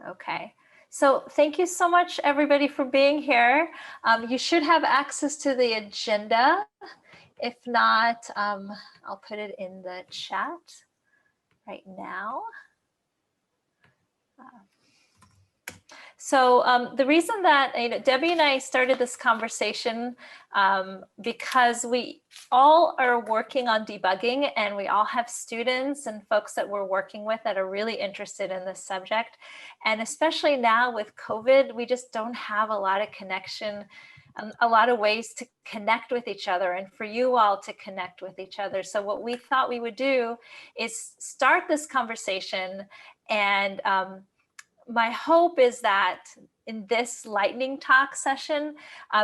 Okay. So thank you so much, everybody, for being here. You should have access to the agenda. If not, I'll put it in the chat right now. So the reason that Debbie and I started this conversation because we all are working on debugging, and we all have students and folks that we're working with that are really interested in this subject. And especially now with COVID, we just don't have a lot of connection, a lot of ways to connect with each other and for you all to connect with each other. So what we thought we would do is start this conversation, and my hope is that in this lightning talk session,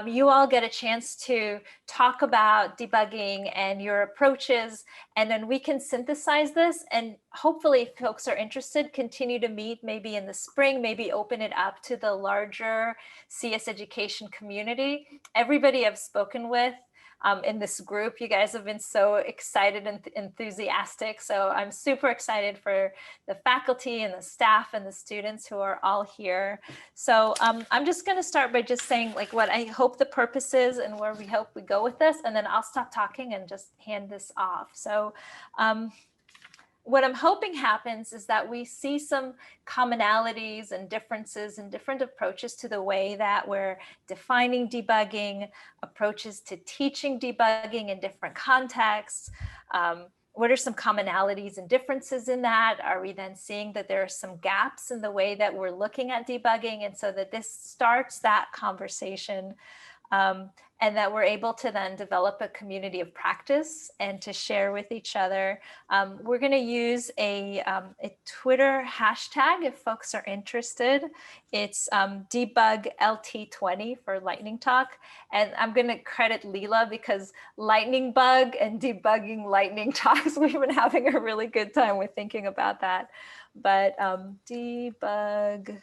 you all get a chance to talk about debugging and your approaches, and then we can synthesize this, and hopefully if folks are interested, continue to meet maybe in the spring, maybe open it up to the larger CS education community. Everybody I've spoken with in this group, you guys have been so excited and enthusiastic. So I'm super excited for the faculty and the staff and the students who are all here. So I'm just going to start by just saying like what I hope the purpose is and where we hope we go with this, and then I'll stop talking and just hand this off. So what I'm hoping happens is that we see some commonalities and differences and different approaches to the way that we're defining debugging, approaches to teaching debugging in different contexts. What are some commonalities and differences in that? Are we then seeing that there are some gaps in the way that we're looking at debugging? And so that this starts that conversation. And that we're able to then develop a community of practice and to share with each other. We're going to use a Twitter hashtag if folks are interested. It's DebugLT20 for Lightning Talk. And I'm going to credit Leela because Lightning Bug and debugging Lightning Talks, we've been having a really good time with thinking about that. But debug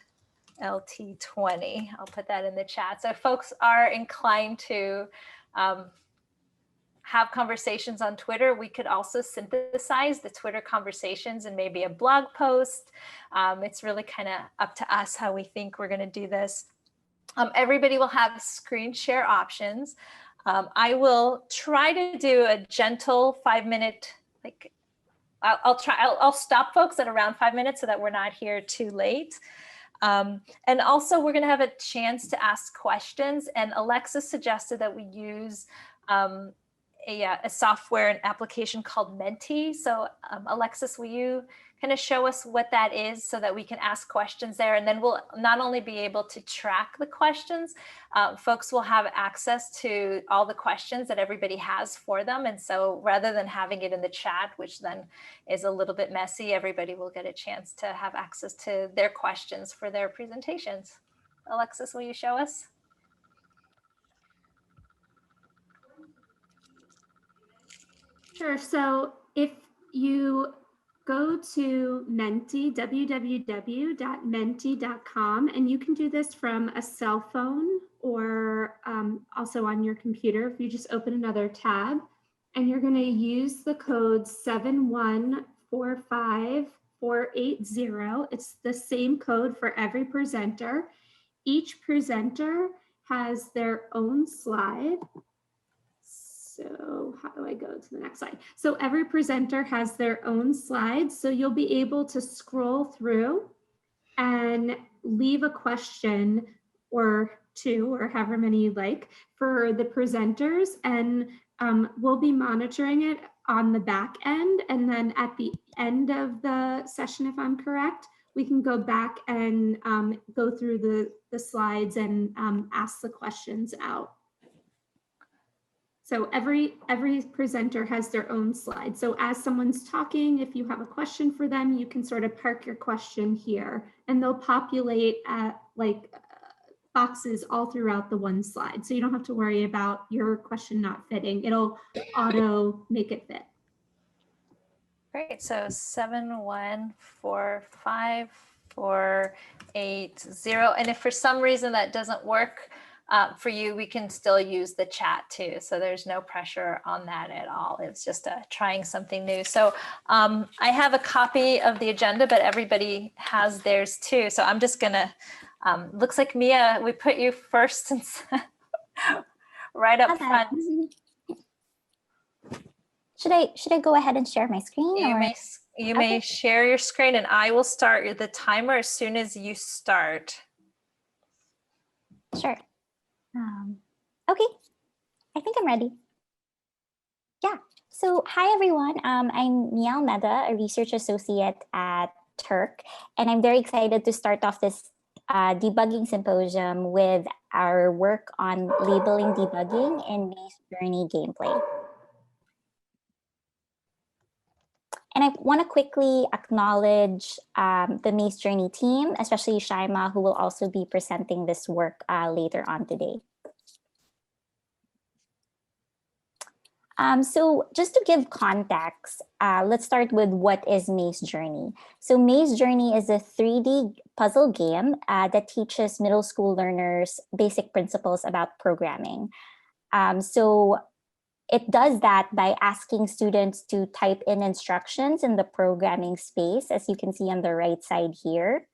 LT20. I'll put that in the chat. So if folks are inclined to have conversations on Twitter, we could also synthesize the Twitter conversations and maybe a blog post. It's really kind of up to us how we think we're going to do this. Everybody will have screen share options. I will try to do a gentle 5-minute, like I'll stop folks at around 5 minutes so that we're not here too late. And also we're going to have a chance to ask questions, and Alexis suggested that we use a software and application called Menti. So Alexis, will you kind of show us what that is so that we can ask questions there? And then we'll not only be able to track the questions, folks will have access to all the questions that everybody has for them. And so rather than having it in the chat, which then is a little bit messy, everybody will get a chance to have access to their questions for their presentations. Alexis, will you show us? Sure. So if you go to Menti, www.menti.com, and you can do this from a cell phone or also on your computer. If you just open another tab, and you're going to use the code 7145480. It's the same code for every presenter. Each presenter has their own slide. So how do I go to the next slide? So every presenter has their own slides. So you'll be able to scroll through and leave a question or two, or however many you like, for the presenters. And we'll be monitoring it on the back end. And then at the end of the session, if I'm correct, we can go back and go through the slides and ask the questions out. So every presenter has their own slide. So as someone's talking, if you have a question for them, you can sort of park your question here, and they'll populate at boxes all throughout the one slide. So you don't have to worry about your question not fitting. It'll auto make it fit. Great. So 7145480. And if for some reason that doesn't work, for you, we can still use the chat too. So there's no pressure on that at all. It's just trying something new. So I have a copy of the agenda, but everybody has theirs too. So I'm just gonna, looks like Mia, we put you first since right up front. Should I go ahead and share my screen? You may share your screen, and I will start the timer as soon as you start. Sure. Okay, I think I'm ready. Yeah, so hi everyone. I'm Mia Almeda, a research associate at Turk, and I'm very excited to start off this debugging symposium with our work on labeling debugging in Maze Journey gameplay. And I want to quickly acknowledge the Maze Journey team, especially Shaima, who will also be presenting this work later on today. So just to give context, let's start with what is Maze Journey. So Maze Journey is a 3D puzzle game that teaches middle school learners basic principles about programming. So it does that by asking students to type in instructions in the programming space, as you can see on the right side here.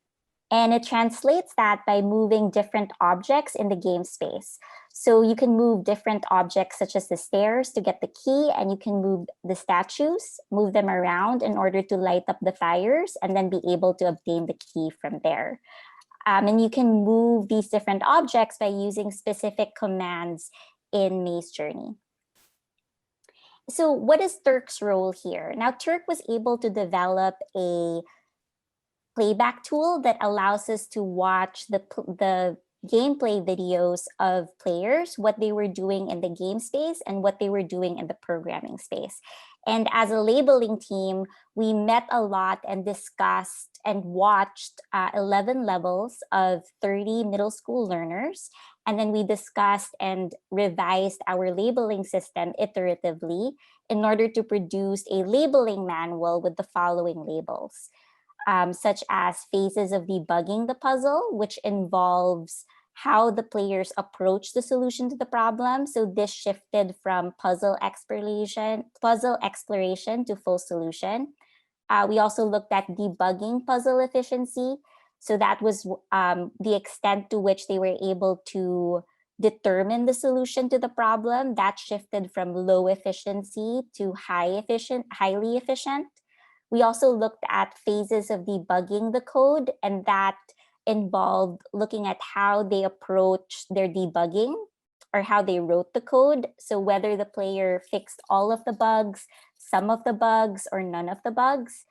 And it translates that by moving different objects in the game space. So you can move different objects such as the stairs to get the key, and you can move the statues, move them around in order to light up the fires and then be able to obtain the key from there. And you can move these different objects by using specific commands in Maze Journey. So what is Turk's role here? Now, Turk was able to develop a playback tool that allows us to watch the gameplay videos of players, what they were doing in the game space and what they were doing in the programming space. And as a labeling team, we met a lot and discussed and watched 11 levels of 30 middle school learners. And then we discussed and revised our labeling system iteratively in order to produce a labeling manual with the following labels. Such as phases of debugging the puzzle, which involves how the players approach the solution to the problem. So this shifted from puzzle exploration to full solution. We also looked at debugging puzzle efficiency. So that was the extent to which they were able to determine the solution to the problem. That shifted from low efficiency to highly efficient. We also looked at phases of debugging the code, and that involved looking at how they approached their debugging or how they wrote the code. So whether the player fixed all of the bugs, some of the bugs, or none of the bugs.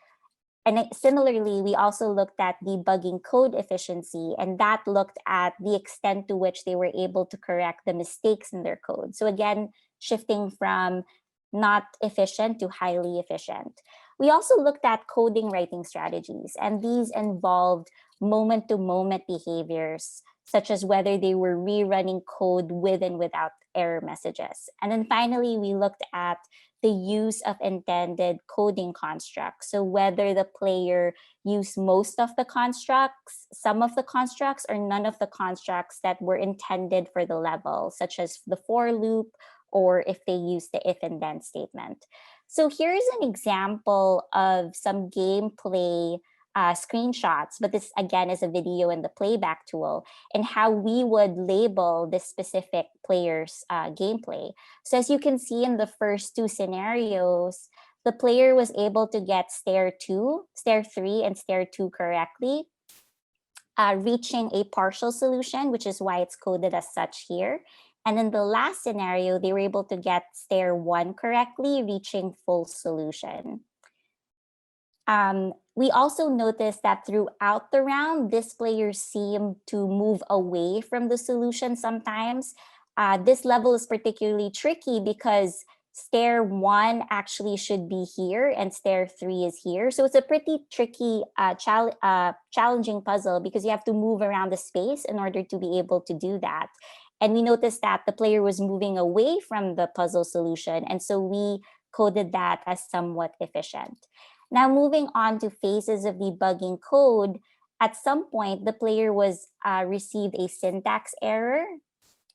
And similarly, we also looked at debugging code efficiency, and that looked at the extent to which they were able to correct the mistakes in their code. So again, shifting from not efficient to highly efficient. We also looked at coding writing strategies, and these involved moment-to-moment behaviors, such as whether they were rerunning code with and without error messages. And then finally, we looked at the use of intended coding constructs. So whether the player used most of the constructs, some of the constructs, or none of the constructs that were intended for the level, such as the for loop, or if they use the if and then statement. So here's an example of some gameplay screenshots, but this again is a video in the playback tool, and how we would label this specific player's gameplay. So as you can see in the first two scenarios, the player was able to get stair 3, and stair 2 correctly, reaching a partial solution, which is why it's coded as such here. And in the last scenario, they were able to get stair 1 correctly, reaching full solution. We also noticed that throughout the round, this player seemed to move away from the solution sometimes. This level is particularly tricky because stair 1 actually should be here and stair 3 is here. So it's a pretty tricky, challenging puzzle because you have to move around the space in order to be able to do that. And we noticed that the player was moving away from the puzzle solution. And so we coded that as somewhat efficient. Now, moving on to phases of debugging code, at some point, the player was received a syntax error.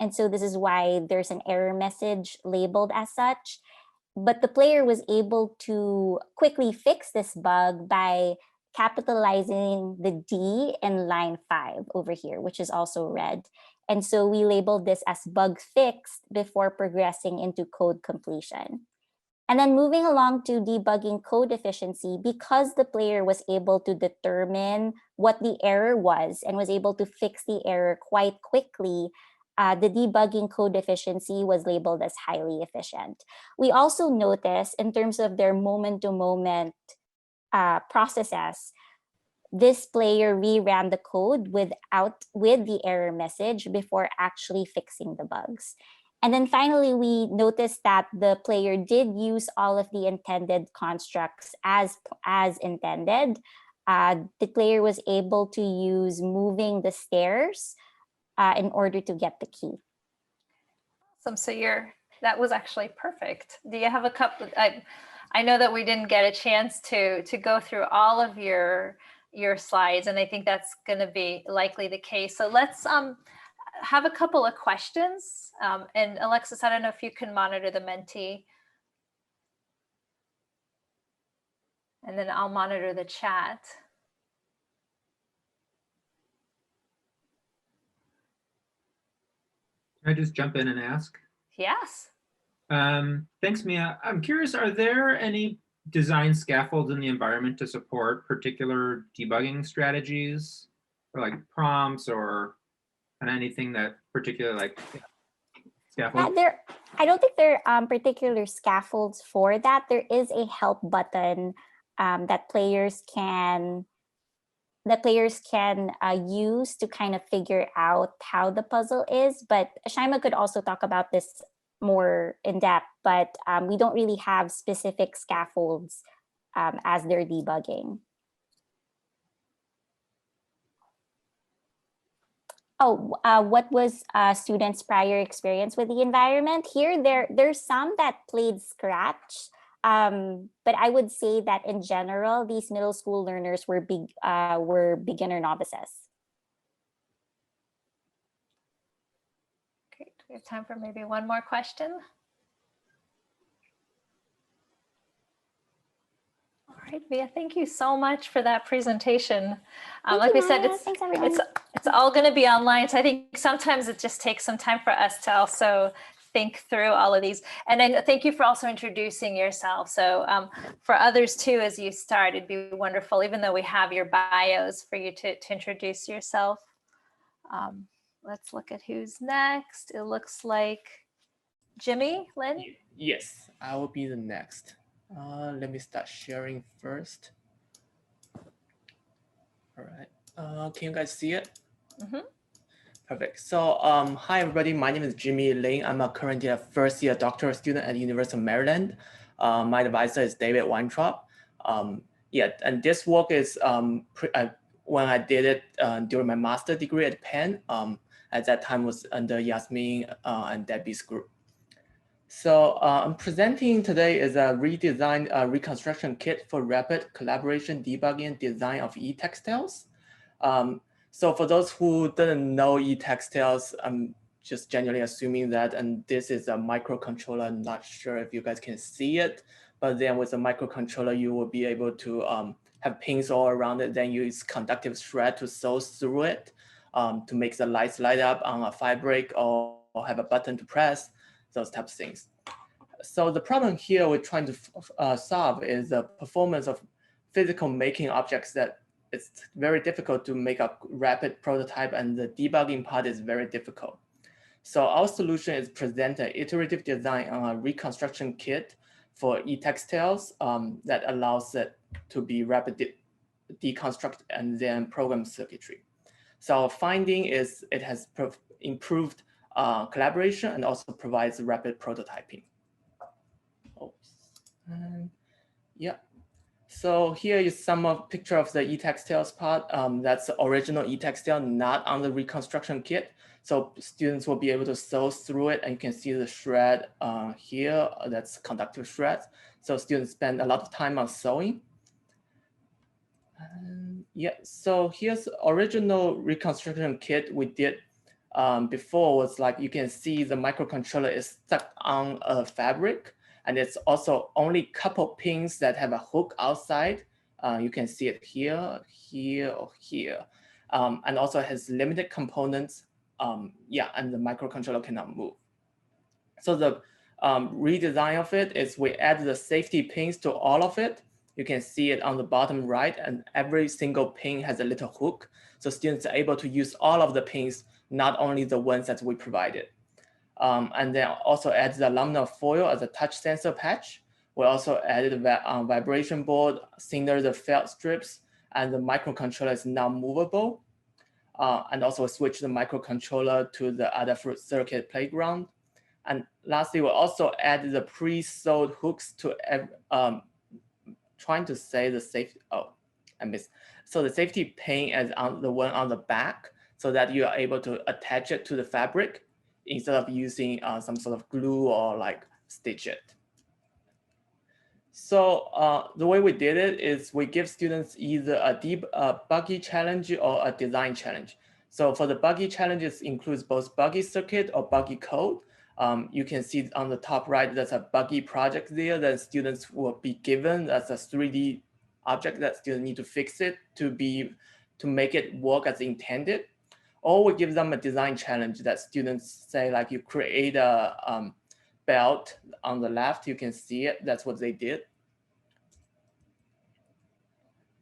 And so this is why there's an error message labeled as such. But the player was able to quickly fix this bug by capitalizing the D in line 5 over here, which is also red. And so we labeled this as bug fixed before progressing into code completion. And then moving along to debugging code efficiency, because the player was able to determine what the error was and was able to fix the error quite quickly, the debugging code efficiency was labeled as highly efficient. We also noticed in terms of their moment-to-moment processes, this player reran the code with the error message before actually fixing the bugs. And then finally, we noticed that the player did use all of the intended constructs as intended. The player was able to use moving the stairs in order to get the key. Awesome. So that was actually perfect. Do you have a couple? I know that we didn't get a chance to go through all of your slides, and I think that's going to be likely the case. So let's have a couple of questions. And Alexis, I don't know if you can monitor the Menti. And then I'll monitor the chat. Can I just jump in and ask? Yes. Thanks, Mia. I'm curious, are there any design scaffolds in the environment to support particular debugging strategies, or like prompts, or anything that particular like scaffold? I don't think there are particular scaffolds for that. There is a help button that players can use to kind of figure out how the puzzle is. But Shaima could also talk about this more in depth, but we don't really have specific scaffolds as they're debugging. Oh, what was students' prior experience with the environment? Here, there's some that played Scratch, but I would say that in general, these middle school learners were beginner novices. Great. We have time for maybe one more question. All right, Mia, thank you so much for that presentation. Like we said, it's all going to be online. So I think sometimes it just takes some time for us to also think through all of these. And then thank you for also introducing yourself. So for others too, as you start, it'd be wonderful, even though we have your bios, for you to introduce yourself. Let's look at who's next. It looks like Jimmy, Lynn? Yes, I will be the next. Let me start sharing first. All right, can you guys see it? Mm-hmm. Perfect. So hi everybody, my name is Jimmy Lin. I'm currently a first-year doctoral student at the University of Maryland. My advisor is David Weintraub. Yeah, and this work is when I did it during my master's degree at Penn. At that time was under Yasmin and Debbie's group. So I'm presenting today is a redesigned reconstruction kit for rapid collaboration, debugging, and design of e-textiles. So for those who didn't know e-textiles, I'm just generally assuming that, and this is a microcontroller. I'm not sure if you guys can see it, but then with a microcontroller, you will be able to have pins all around it. Then use conductive thread to sew through it to make the lights light up on a fabric, or have a button to press, those types of things. So the problem here we're trying to solve is the performance of physical making objects that it's very difficult to make a rapid prototype, and the debugging part is very difficult. So our solution is present an iterative design on a reconstruction kit for e-textiles that allows it to be rapid deconstructed and then program circuitry. So our finding is it has improved collaboration and also provides rapid prototyping. Oops. And yeah. So here is some of picture of the e-textiles part. That's the original e-textile, not on the reconstruction kit. So students will be able to sew through it, and you can see the shred here. That's conductive threads. So students spend a lot of time on sewing. Yeah, so here's original reconstruction kit we did before was like, you can see the microcontroller is stuck on a fabric, and it's also only couple pins that have a hook outside. You can see it here, here, or here. And also has limited components. Yeah, and the microcontroller cannot move. So the redesign of it is we add the safety pins to all of it. You can see it on the bottom right, and every single pin has a little hook. So students are able to use all of the pins, not only the ones that we provided. And then also add the aluminum foil as a touch sensor patch. We also added a vibration board, thinner the felt strips, and the microcontroller is now movable. And also switch the microcontroller to the Adafruit circuit playground. And lastly, we'll also add the pre-sewed hooks to trying to say the safety. Oh, I missed. So the safety pin is on the one on the back, so that you are able to attach it to the fabric instead of using some sort of glue or like stitch it. So the way we did it is we give students either a buggy challenge or a design challenge. So for the buggy challenges includes both buggy circuit or buggy code. You can see on the top right, there's a buggy project there that students will be given as a 3D object that students need to fix it to make it work as intended. Or we give them a design challenge that students say, like, you create a belt on the left, you can see it, that's what they did.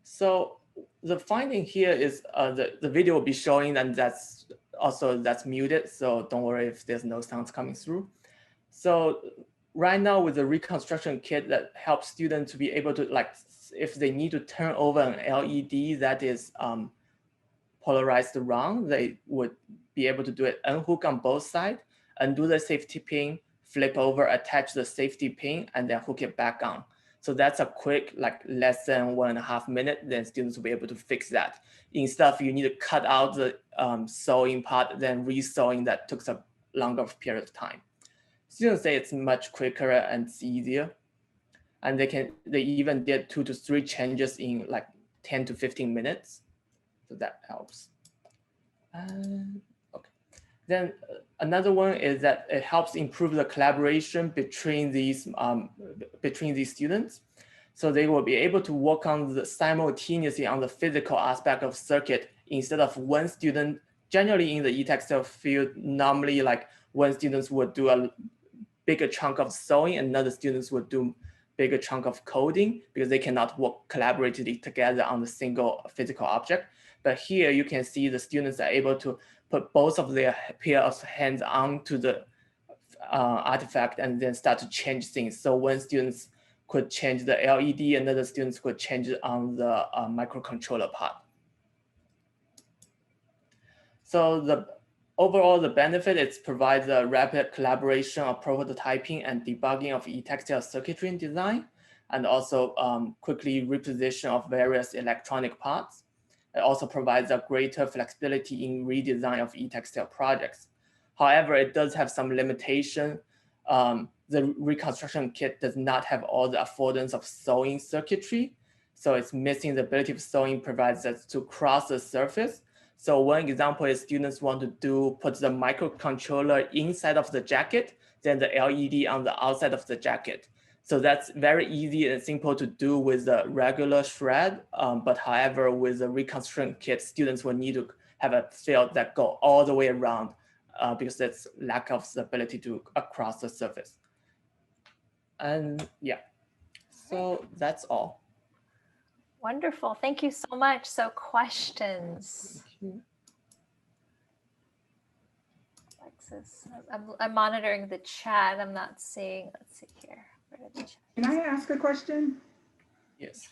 So the finding here is the video will be showing, and that's muted, so don't worry if there's no sounds coming through. So right now with the reconstruction kit that helps students to be able to, like, if they need to turn over an LED that is polarized wrong, they would be able to do it, unhook on both sides, undo the safety pin, flip over, attach the safety pin, and then hook it back on. So that's a quick, like less than 1.5 minutes, then students will be able to fix that. Instead of you need to cut out the sewing part, then re-sewing that took a longer period of time. Students say it's much quicker and it's easier. And they even did 2 to 3 changes in like 10 to 15 minutes. So that helps. Okay. Then another one is that it helps improve the collaboration between these students. So they will be able to work on simultaneously on the physical aspect of circuit instead of one student. Generally in the e-textile field, normally like one student would do a bigger chunk of sewing and another students would do bigger chunk of coding because they cannot work collaboratively together on the single physical object. But here you can see the students are able to put both of their pair of hands onto the artifact and then start to change things. So one student could change the LED, another students could change it on the microcontroller part. So overall, the benefit is provides a rapid collaboration of prototyping and debugging of e-textile circuitry and design, and also quickly reposition of various electronic parts. It also provides a greater flexibility in redesign of e-textile projects. However, it does have some limitation. The reconstruction kit does not have all the affordance of sewing circuitry. So it's missing the ability of sewing provides us to cross the surface. So one example is students want to put the microcontroller inside of the jacket, then the LED on the outside of the jacket. So that's very easy and simple to do with the regular shred. But however, with the reconstruction kit, students will need to have a field that go all the way around because that's lack of the ability to across the surface. And yeah, so that's all. Wonderful. Thank you so much. So questions? Alexis, I'm monitoring the chat. I'm not seeing, let's see here. Where did the chat? Can I ask a question? Yes.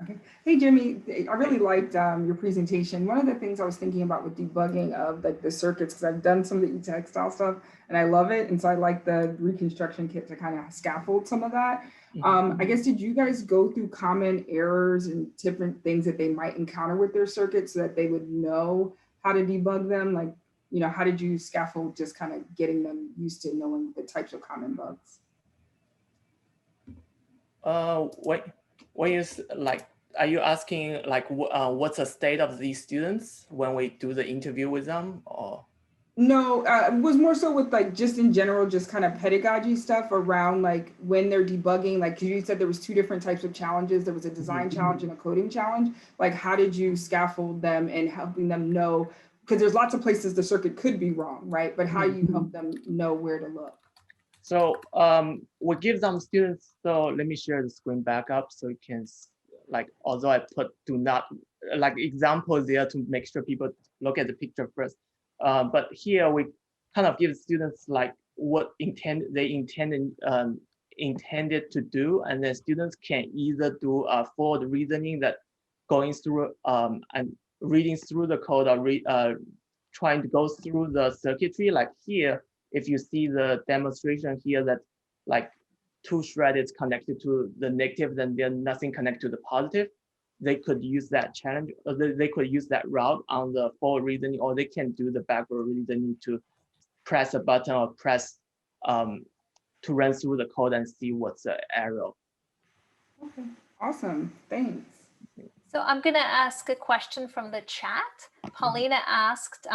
Okay. Hey, Jimmy, I really liked your presentation. One of the things I was thinking about with debugging of like the circuits, because I've done some of the e-textile stuff and I love it. And so I like the reconstruction kit to kind of scaffold some of that. I guess, did you guys go through common errors and different things that they might encounter with their circuits so that they would know how to debug them? Like, you know, how did you scaffold just kind of getting them used to knowing the types of common bugs? What is like, are you asking like what's the state of these students when we do the interview with them, or? No, it was more so with like just in general, just kind of pedagogy stuff around like when they're debugging, like 'cause you said there was two different types of challenges. There was a design challenge and a coding challenge. Like how did you scaffold them and helping them know, because there's lots of places the circuit could be wrong, right? But how you help them know where to look. So we give them students, so let me share the screen back up so you can, like, although I put do not, like examples there to make sure people look at the picture first. But here we kind of give students like what they intended to do, and then students can either do a forward reasoning that going through and reading through the code or trying to go through the circuitry. Like here, if you see the demonstration here that like two threads connected to the negative, then there's nothing connected to the positive. They could use that challenge, or they could use that route on the forward reasoning, or they can do the backward reasoning to press a button or press to run through the code and see what's the error. Okay, awesome, thanks. So I'm going to ask a question from the chat. Paulina asked,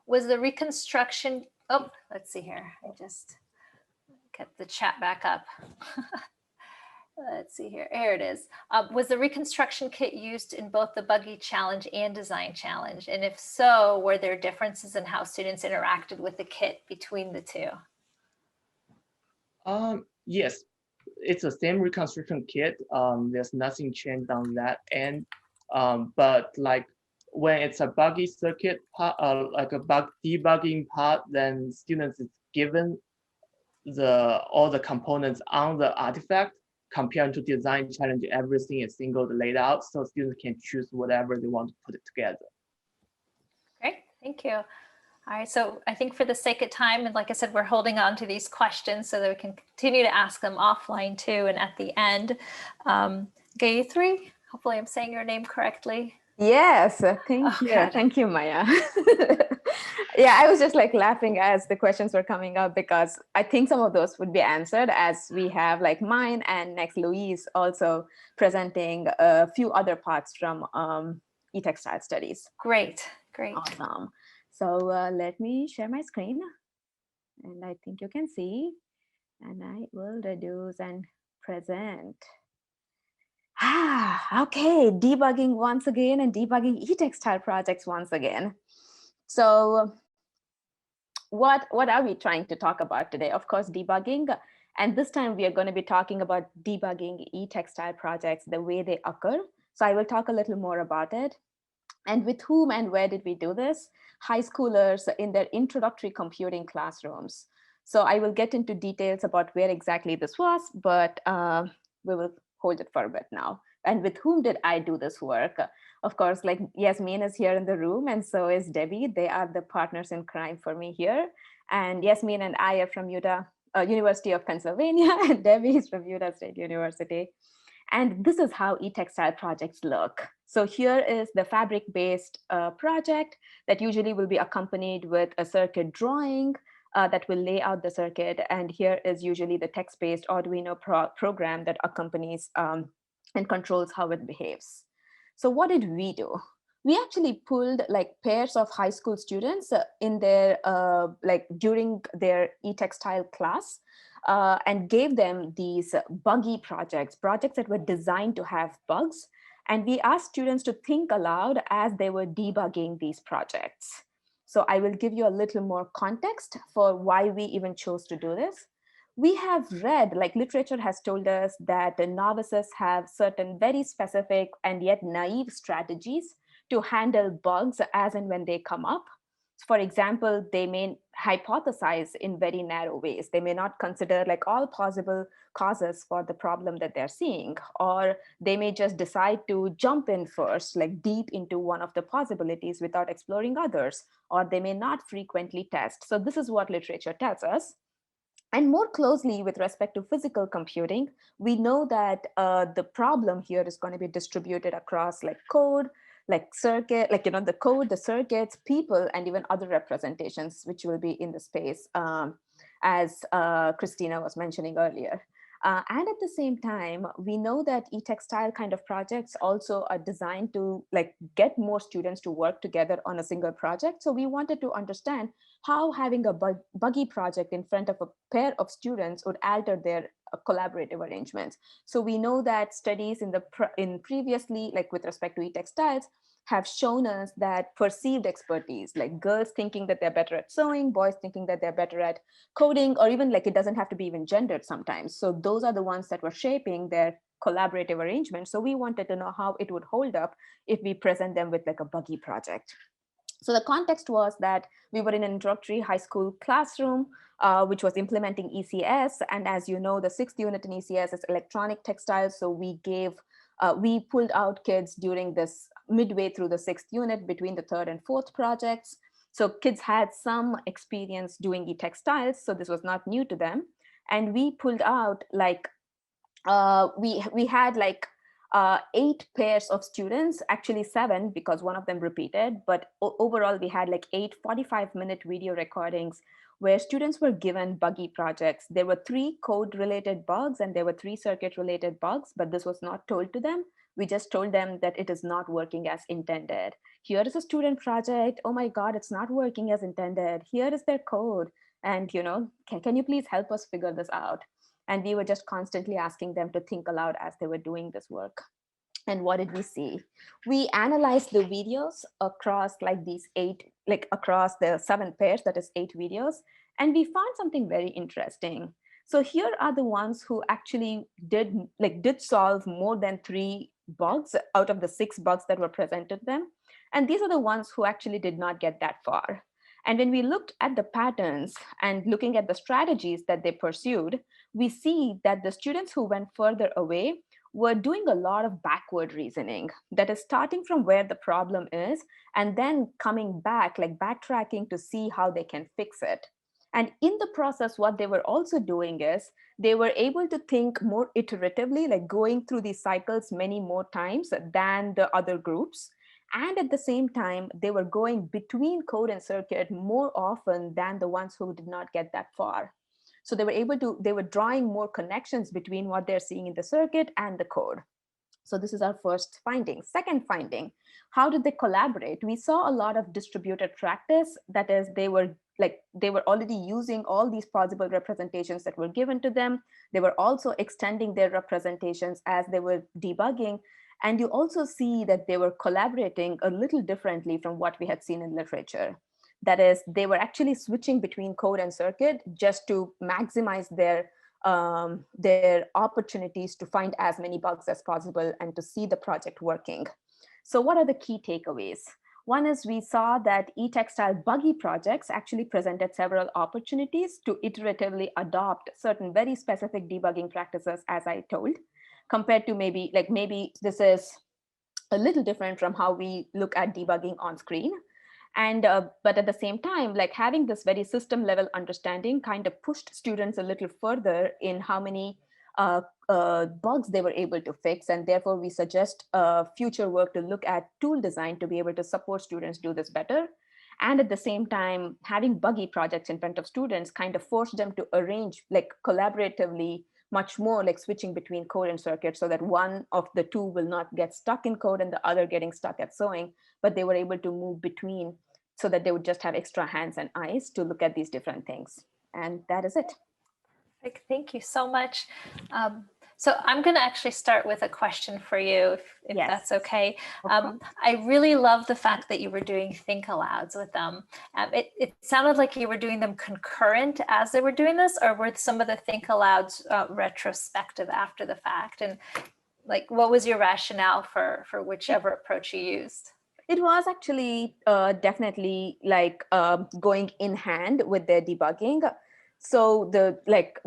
was the reconstruction, oh, let's see here. I just get the chat back up. Let's see here. Here it is. Was the reconstruction kit used in both the buggy challenge and design challenge? And if so, were there differences in how students interacted with the kit between the two? Yes, it's the same reconstruction kit. There's nothing changed on that end. But like when it's a buggy circuit part, like a bug debugging part, then students is given all the components on the artifact. Compared to design challenge, everything is single laid out, so students can choose whatever they want to put it together. Great, thank you. All right, so I think for the sake of time, and like I said, we're holding on to these questions so that we can continue to ask them offline too, and at the end. Gayatri, hopefully I'm saying your name correctly. Yes, thank you. Good. Thank you, Maya. Yeah, I was just like laughing as the questions were coming up because I think some of those would be answered as we have like mine and next Louise also presenting a few other parts from e-textile studies. Great, great. Awesome. So let me share my screen and I think you can see, and I will reduce and present. Okay, debugging once again and debugging e-textile projects once again. So what are we trying to talk about today? Of course, debugging. And this time we are going to be talking about debugging e-textile projects, the way they occur. So I will talk a little more about it. And with whom and where did we do this? High schoolers in their introductory computing classrooms. So I will get into details about where exactly this was, but we will hold it for a bit now. And with whom did I do this work? Of course, like Yasmin is here in the room, and so is Debbie. They are the partners in crime for me here. And Yasmin and I are from University of Pennsylvania, and Debbie is from Utah State University. And this is how e-textile projects look. So here is the fabric-based project that usually will be accompanied with a circuit drawing that will lay out the circuit. And here is usually the text-based Arduino program that accompanies and controls how it behaves. So what did we do? We actually pulled like pairs of high school students in their like during their e-textile class and gave them these buggy projects that were designed to have bugs. And we asked students to think aloud as they were debugging these projects. So I will give you a little more context for why we even chose to do this. We have read, like literature has told us that the novices have certain very specific and yet naive strategies to handle bugs as and when they come up. For example, they may hypothesize in very narrow ways. They may not consider like all possible causes for the problem that they're seeing, or they may just decide to jump in first, like deep into one of the possibilities without exploring others, or they may not frequently test. So this is what literature tells us. And more closely with respect to physical computing, we know that the problem here is going to be distributed across like code, like circuit, like, the code, the circuits, people, and even other representations, which will be in the space as Christina was mentioning earlier. And at the same time, we know that e-textile kind of projects also are designed to like get more students to work together on a single project. So we wanted to understand how having a buggy project in front of a pair of students would alter their collaborative arrangements. So we know that studies in previously, like with respect to e-textiles, have shown us that perceived expertise, like girls thinking that they're better at sewing, boys thinking that they're better at coding, or even like it doesn't have to be even gendered sometimes. So those are the ones that were shaping their collaborative arrangement. So we wanted to know how it would hold up if we present them with like a buggy project. So the context was that we were in an introductory high school classroom, which was implementing ECS. And as you know, the 6th unit in ECS is electronic textiles. So we pulled out kids during this midway through the 6th unit between the 3rd and 4th projects. So kids had some experience doing e-textiles, so this was not new to them. And we pulled out like, we had like 8 pairs of students, actually 7 because one of them repeated, but overall we had like 8 45-minute video recordings where students were given buggy projects. There were 3 code related bugs and there were 3 circuit related bugs, but this was not told to them. We just told them that it is not working as intended. Here is a student project. Oh my God, it's not working as intended. Here is their code. And can you please help us figure this out? And we were just constantly asking them to think aloud as they were doing this work. And what did we see? We analyzed the videos across like these 8, like across the 7 pairs, that is 8 videos. And we found something very interesting. So here are the ones who actually did solve more than 3 bugs out of the 6 bugs that were presented them. And these are the ones who actually did not get that far. And when we looked at the patterns and looking at the strategies that they pursued, we see that the students who went further away were doing a lot of backward reasoning, that is starting from where the problem is and then coming back, like backtracking to see how they can fix it. And in the process, what they were also doing is they were able to think more iteratively, like going through these cycles many more times than the other groups. And at the same time, they were going between code and circuit more often than the ones who did not get that far. So they were drawing more connections between what they're seeing in the circuit and the code. So this is our first finding. Second finding, how did they collaborate? We saw a lot of distributed practice. That is, they were already using all these possible representations that were given to them. They were also extending their representations as they were debugging. And you also see that they were collaborating a little differently from what we had seen in literature. That is, they were actually switching between code and circuit just to maximize their opportunities to find as many bugs as possible and to see the project working. So what are the key takeaways? One is we saw that e-textile buggy projects actually presented several opportunities to iteratively adopt certain very specific debugging practices, as I told, compared to maybe this is a little different from how we look at debugging on screen. And but at the same time, like having this very system level understanding kind of pushed students a little further in how many bugs they were able to fix. And therefore we suggest future work to look at tool design to be able to support students do this better. And at the same time, having buggy projects in front of students kind of forced them to arrange like collaboratively much more, like switching between code and circuit, so that one of the two will not get stuck in code and the other getting stuck at sewing, but they were able to move between so that they would just have extra hands and eyes to look at these different things. And that is it. Thank you so much. So I'm going to actually start with a question for you, if Yes. that's okay. I really love the fact that you were doing think alouds with them. It sounded like you were doing them concurrent as they were doing this, or were some of the think alouds retrospective after the fact? And like, what was your rationale for whichever approach you used? It was actually definitely like going in hand with their debugging. So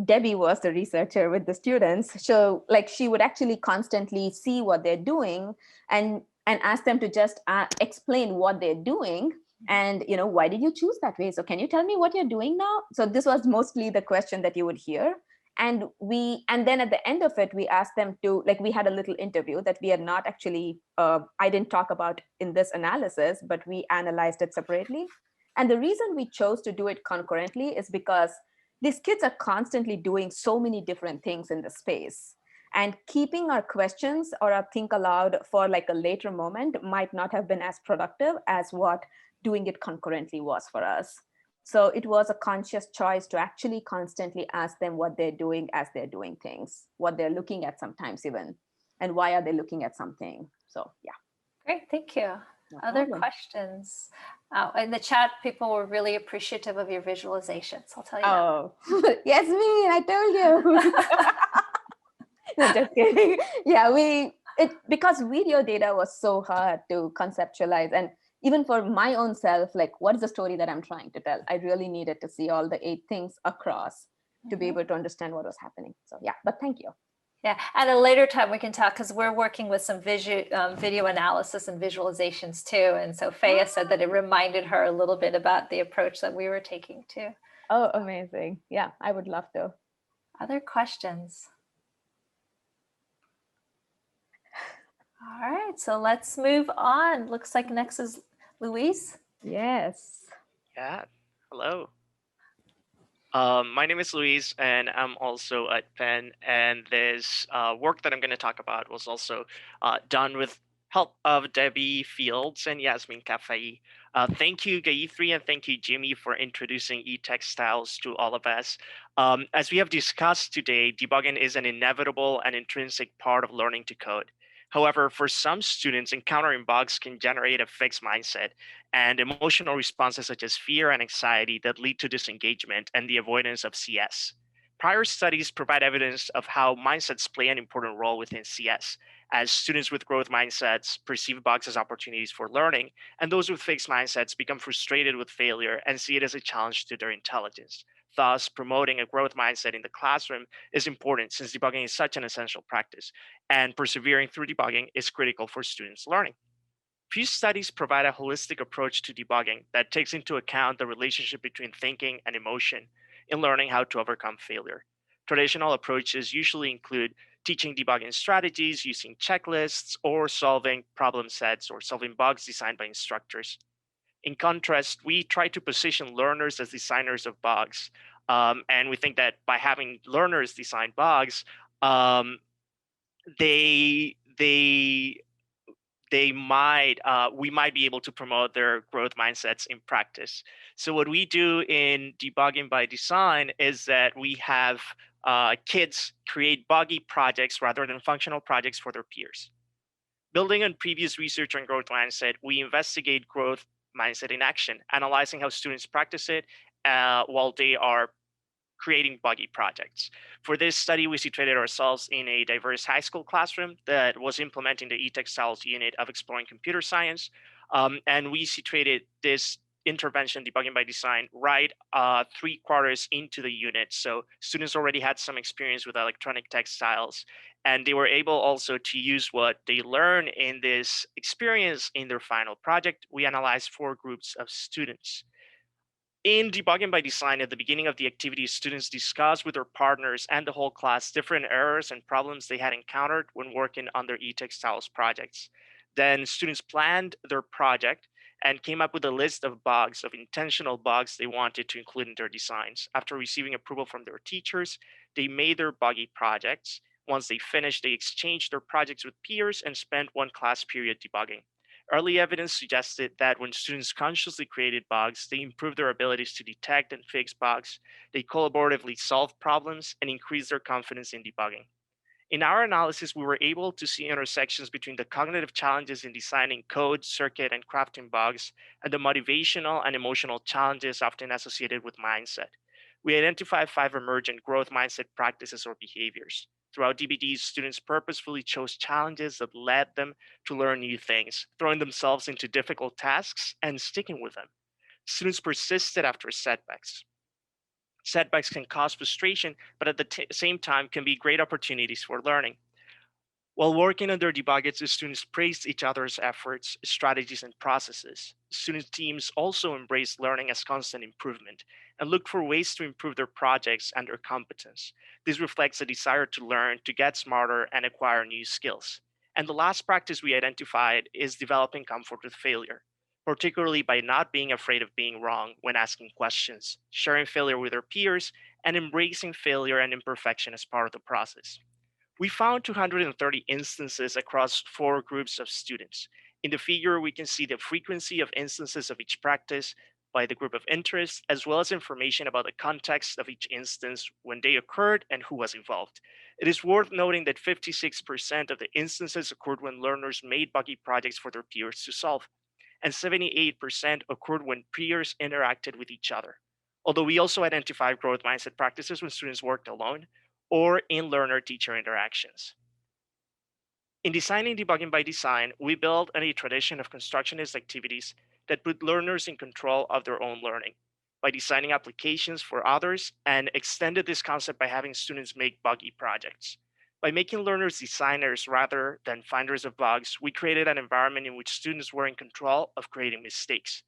Debbie was the researcher with the students. So like she would actually constantly see what they're doing and ask them to just explain what they're doing. And, why did you choose that way? So can you tell me what you're doing now? So this was mostly the question that you would hear. And then at the end of it, we asked them to, we had a little interview that we had not actually, I didn't talk about in this analysis, but we analyzed it separately. And the reason we chose to do it concurrently is because these kids are constantly doing so many different things in the space. And keeping our questions or our think aloud for like a later moment might not have been as productive as what doing it concurrently was for us. So it was a conscious choice to actually constantly ask them what they're doing as they're doing things, what they're looking at sometimes even, and why are they looking at something. So yeah. Great, thank you. No Other problem. questions? In the chat, people were really appreciative of your visualizations. I'll tell you that. Oh, yes, me, I told you. No, just kidding. Yeah, because video data was so hard to conceptualize. And even for my own self, like, what is the story that I'm trying to tell? I really needed to see all the 8 things across to be able to understand what was happening. So yeah, but thank you. Yeah, at a later time we can talk, because we're working with some video analysis and visualizations too. And so Faya said that it reminded her a little bit about the approach that we were taking too. Oh, amazing. Yeah, I would love to. Other questions? All right, so let's move on. Looks like next is Luis. Yes. Yeah, hello. My name is Luis, and I'm also at Penn. And this work that I'm going to talk about was also done with help of Debbie Fields and Yasmin Kafai. Thank you, Gayatri, and thank you, Jimmy, for introducing e-textiles to all of us. As we have discussed today, debugging is an inevitable and intrinsic part of learning to code. However, for some students, encountering bugs can generate a fixed mindset and emotional responses such as fear and anxiety that lead to disengagement and the avoidance of CS. Prior studies provide evidence of how mindsets play an important role within CS, as students with growth mindsets perceive bugs as opportunities for learning, and those with fixed mindsets become frustrated with failure and see it as a challenge to their intelligence. Thus, promoting a growth mindset in the classroom is important since debugging is such an essential practice, and persevering through debugging is critical for students' learning. Few studies provide a holistic approach to debugging that takes into account the relationship between thinking and emotion in learning how to overcome failure. Traditional approaches usually include teaching debugging strategies using checklists or solving problem sets or solving bugs designed by instructors. In contrast, we try to position learners as designers of bugs. And we think that by having learners design bugs, we might be able to promote their growth mindsets in practice. So what we do in debugging by design is that we have kids create buggy projects rather than functional projects for their peers. Building on previous research on growth mindset, we investigate growth mindset in action, analyzing how students practice it while they are creating buggy projects. For this study, we situated ourselves in a diverse high school classroom that was implementing the e-textiles unit of exploring computer science. And we situated this intervention debugging by design right 3/4 into the unit. So students already had some experience with electronic textiles, and they were able also to use what they learned in this experience in their final project. We analyzed 4 groups of students. In debugging by design, at the beginning of the activity, students discuss with their partners and the whole class different errors and problems they had encountered when working on their e-textiles projects. Then students planned their project and came up with a list of bugs, of intentional bugs they wanted to include in their designs. After receiving approval from their teachers, they made their buggy projects. Once they finished, they exchanged their projects with peers and spent 1 class period debugging. Early evidence suggested that when students consciously created bugs, they improved their abilities to detect and fix bugs, they collaboratively solved problems, and increased their confidence in debugging. In our analysis, we were able to see intersections between the cognitive challenges in designing code, circuit, and crafting bugs, and the motivational and emotional challenges often associated with mindset. We identified 5 emergent growth mindset practices or behaviors. Throughout DBDs, students purposefully chose challenges that led them to learn new things, throwing themselves into difficult tasks and sticking with them. Students persisted after setbacks. Setbacks can cause frustration, but at the same time can be great opportunities for learning. While working on their debuggings, the students praised each other's efforts, strategies, and processes. Student teams also embraced learning as constant improvement and looked for ways to improve their projects and their competence. This reflects a desire to learn, to get smarter, and acquire new skills. And the last practice we identified is developing comfort with failure, particularly by not being afraid of being wrong when asking questions, sharing failure with their peers, and embracing failure and imperfection as part of the process. We found 230 instances across 4 groups of students. In the figure, we can see the frequency of instances of each practice by the group of interest, as well as information about the context of each instance when they occurred and who was involved. It is worth noting that 56% of the instances occurred when learners made buggy projects for their peers to solve, and 78% occurred when peers interacted with each other. Although we also identified growth mindset practices when students worked alone or in learner-teacher interactions. In designing debugging by design, we built on a tradition of constructionist activities that put learners in control of their own learning by designing applications for others, and extended this concept by having students make buggy projects. By making learners designers rather than finders of bugs, we created an environment in which students were in control of creating mistakes.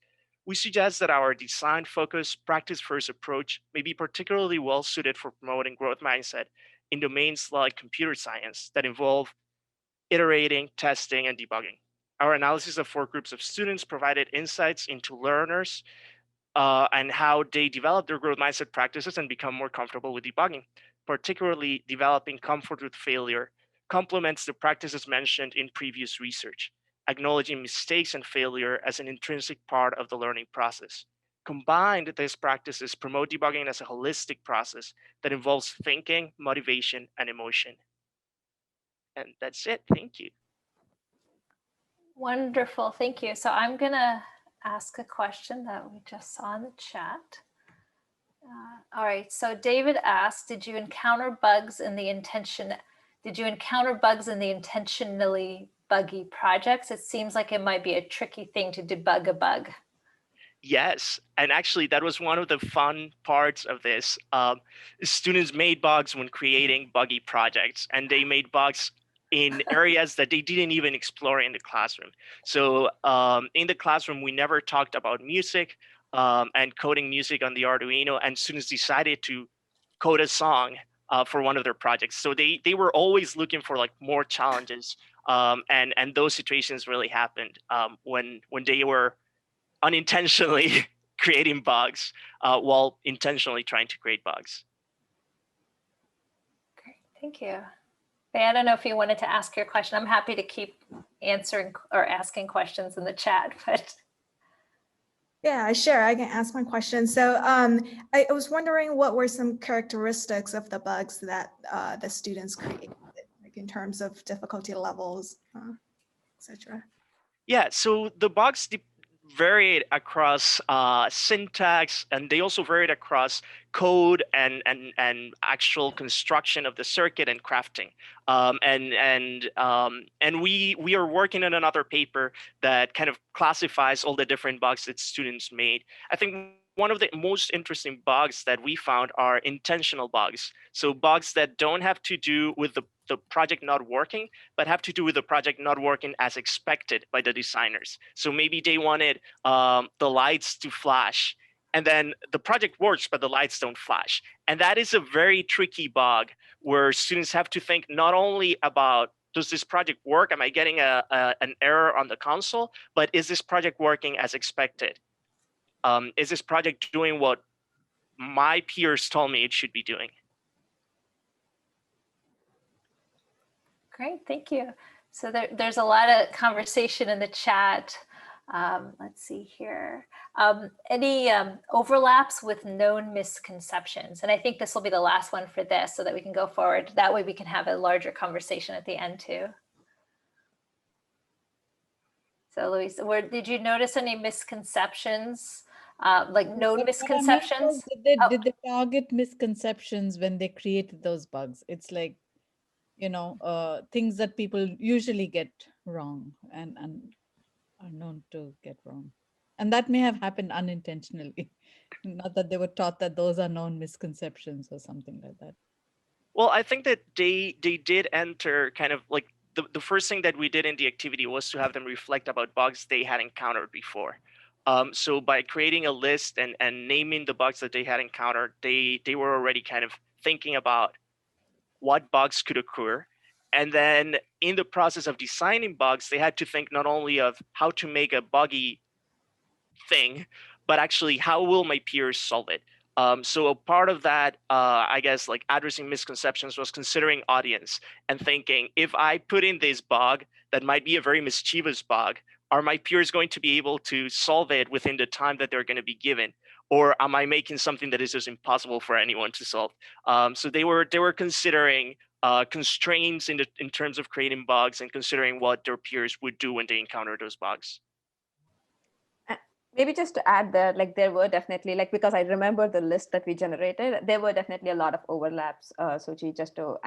We suggest that our design-focused, practice-first approach may be particularly well suited for promoting growth mindset in domains like computer science that involve iterating, testing, and debugging. Our analysis of 4 groups of students provided insights into learners and how they develop their growth mindset practices and become more comfortable with debugging. Particularly, developing comfort with failure complements the practices mentioned in previous research, acknowledging mistakes and failure as an intrinsic part of the learning process. Combined, these practices promote debugging as a holistic process that involves thinking, motivation, and emotion. And that's it. Thank you. Wonderful, thank you. So I'm gonna ask a question that we just saw in the chat. All right, so David asked, did you encounter bugs in the intentionally buggy projects? It seems like it might be a tricky thing to debug a bug. Yes, and actually that was one of the fun parts of this. Students made bugs when creating buggy projects, and they made bugs in areas that they didn't even explore in the classroom. So in the classroom, we never talked about music and coding music on the Arduino, and students decided to code a song for one of their projects. So they were always looking for like more challenges, and those situations really happened when they were unintentionally creating bugs while intentionally trying to create bugs. Great, thank you. Faye, I don't know if you wanted to ask your question. I'm happy to keep answering or asking questions in the chat, but. Yeah, sure, I can ask my question. So I was wondering what were some characteristics of the bugs that the students created, like in terms of difficulty levels, etc. Yeah, so the bugs varied across syntax, and they also varied across code and actual construction of the circuit and crafting. And we are working on another paper that kind of classifies all the different bugs that students made. I think one of the most interesting bugs that we found are intentional bugs. So bugs that don't have to do with the project not working, but have to do with the project not working as expected by the designers. So maybe they wanted the lights to flash, and then the project works, but the lights don't flash. And that is a very tricky bug where students have to think not only about, does this project work? Am I getting an error on the console? But is this project working as expected? Is this project doing what my peers told me it should be doing? Great, thank you. So there's a lot of conversation in the chat. Let's see here. Any overlaps with known misconceptions? And I think this will be the last one for this so that we can go forward. That way we can have a larger conversation at the end too. So Luis, did you notice any misconceptions? Like known misconceptions? Did they target misconceptions when they created those bugs? It's like, you know, things that people usually get wrong and are known to get wrong. And that may have happened unintentionally, not that they were taught that those are known misconceptions or something like that. Well, I think that they did enter kind of like the first thing that we did in the activity was to have them reflect about bugs they had encountered before. So by creating a list and naming the bugs that they had encountered, they were already kind of thinking about what bugs could occur. And then in the process of designing bugs, they had to think not only of how to make a buggy thing, but actually how will my peers solve it? So a part of that, I guess, like addressing misconceptions was considering audience and thinking, if I put in this bug that might be a very mischievous bug, are my peers going to be able to solve it within the time that they're going to be given? Or am I making something that is just impossible for anyone to solve? So they were considering constraints in terms of creating bugs and considering what their peers would do when they encounter those bugs. Maybe just to add that, like there were definitely, like, because I remember the list that we generated, there were definitely a lot of overlaps. Suchi, just to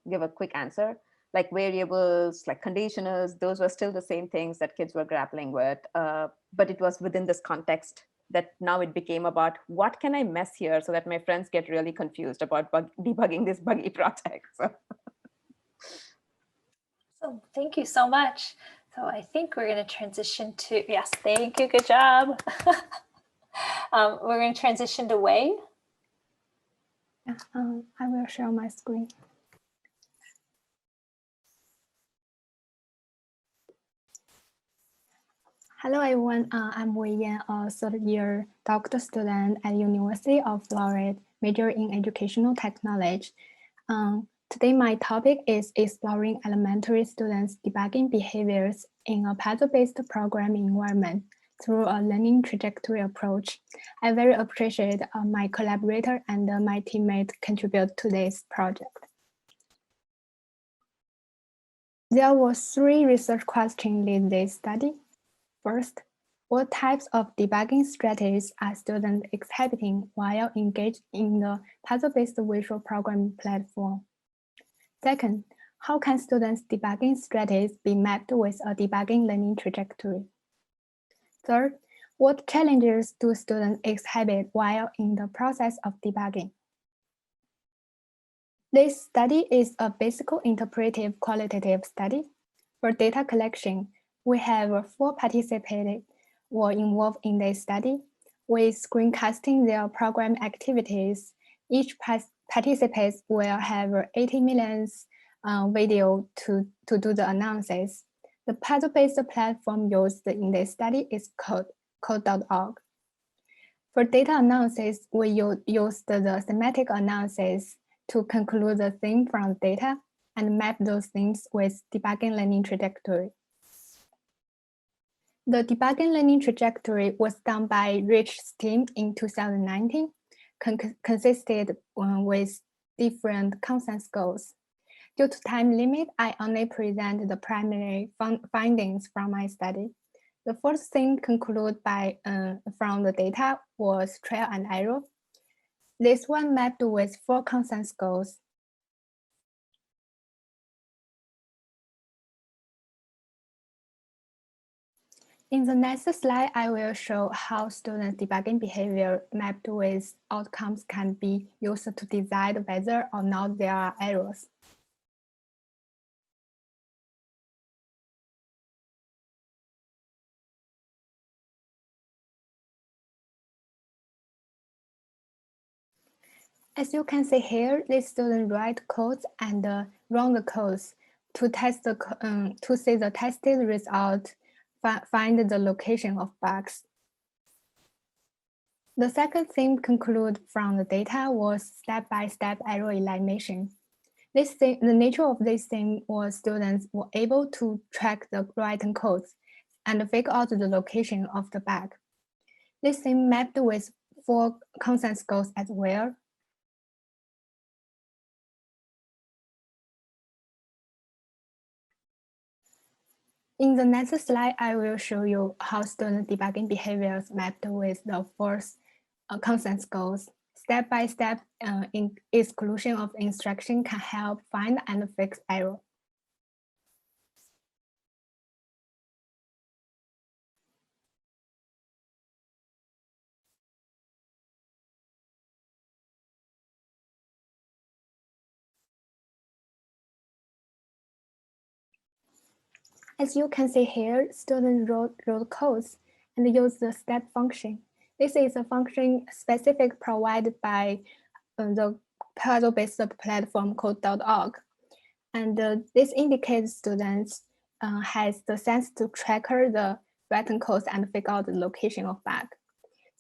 give a quick answer, like variables, like conditionals, those were still the same things that kids were grappling with. But it was within this context that now it became about what can I mess here so that my friends get really confused about debugging this buggy project. So thank you so much. So I think we're going to transition to, yes, thank you, good job. We're going to transition to Wei. Yeah, I will share my screen. Hello everyone, I'm Wei Yan, a third-year doctor student at University of Florida, major in educational technology. Today, my topic is exploring elementary students' debugging behaviors in a puzzle-based programming environment through a learning trajectory approach. I very appreciate my collaborator and my teammate contribute to this project. There were 3 research questions in this study. First, what types of debugging strategies are students exhibiting while engaged in the puzzle-based visual programming platform? Second, how can students' debugging strategies be mapped with a debugging learning trajectory? Third, what challenges do students exhibit while in the process of debugging? This study is a basic interpretive qualitative study. For data collection, we have 4 participants were involved in this study. With screencasting their program activities, each participant will have 80 million video to do the analysis. The puzzle-based platform used in this study is code.org. For data analysis, we used the semantic analysis to conclude the theme from data and map those themes with debugging learning trajectory. The debugging learning trajectory was done by Rich's team in 2019, consisted with different consensus goals. Due to time limit, I only present the primary findings from my study. The first thing concluded from the data was trial and error. This one mapped with 4 consensus goals. In the next slide, I will show how student debugging behavior mapped with outcomes can be used to decide whether or not there are errors. As you can see here, the student write codes and run the codes to test to see the tested result, find the location of bugs. The second thing concluded from the data was step-by-step error elimination. The nature of this thing was students were able to track the written codes and figure out the location of the bug. This thing mapped with 4 consensus goals as well. In the next slide, I will show you how student debugging behaviors mapped with the 4 consensus goals. Step-by-step exclusion of instruction can help find and fix error. As you can see here, students wrote codes and used the step function. This is a function specific provided by the puzzle-based platform code.org. And this indicates students has the sense to track the written codes and figure out the location of bug.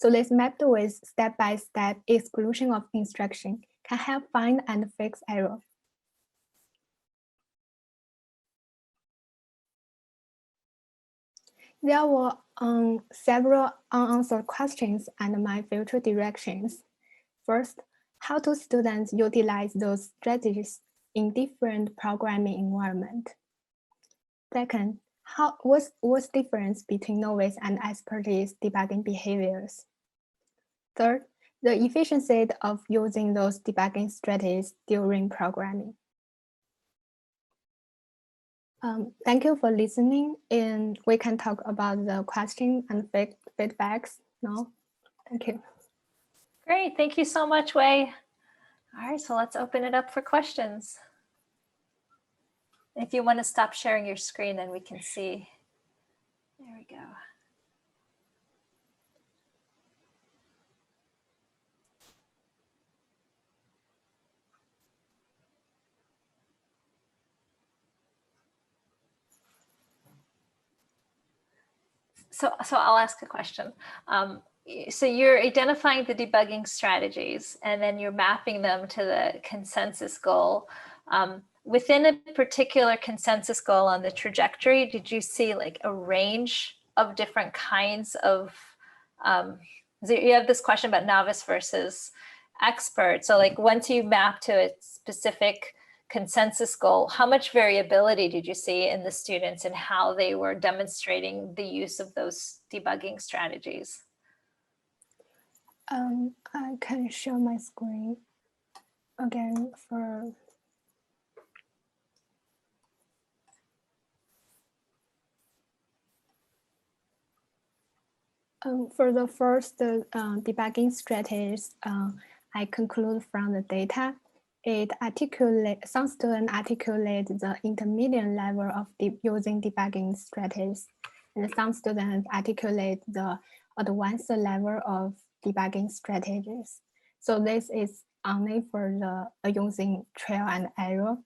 So this method with step-by-step exclusion of instruction can help find and fix error. There were several unanswered questions and my future directions. First, how do students utilize those strategies in different programming environments? Second, what's the difference between novice and expertise debugging behaviors? Third, the efficiency of using those debugging strategies during programming. Thank you for listening, and we can talk about the question and feedbacks now. Thank you. Great, thank you so much, Wei. All right, so let's open it up for questions. If you want to stop sharing your screen, then we can see. There we go. So I'll ask a question. So you're identifying the debugging strategies and then you're mapping them to the consensus goal. Within a particular consensus goal on the trajectory, did you see like a range of different kinds of, so you have this question about novice versus expert. So like once you map to a specific consensus goal, how much variability did you see in the students and how they were demonstrating the use of those debugging strategies? I can show my screen again for the first debugging strategies, I conclude from the data. Some students articulate the intermediate level of using debugging strategies, and some students articulate the advanced level of debugging strategies. So this is only for the using trial and error,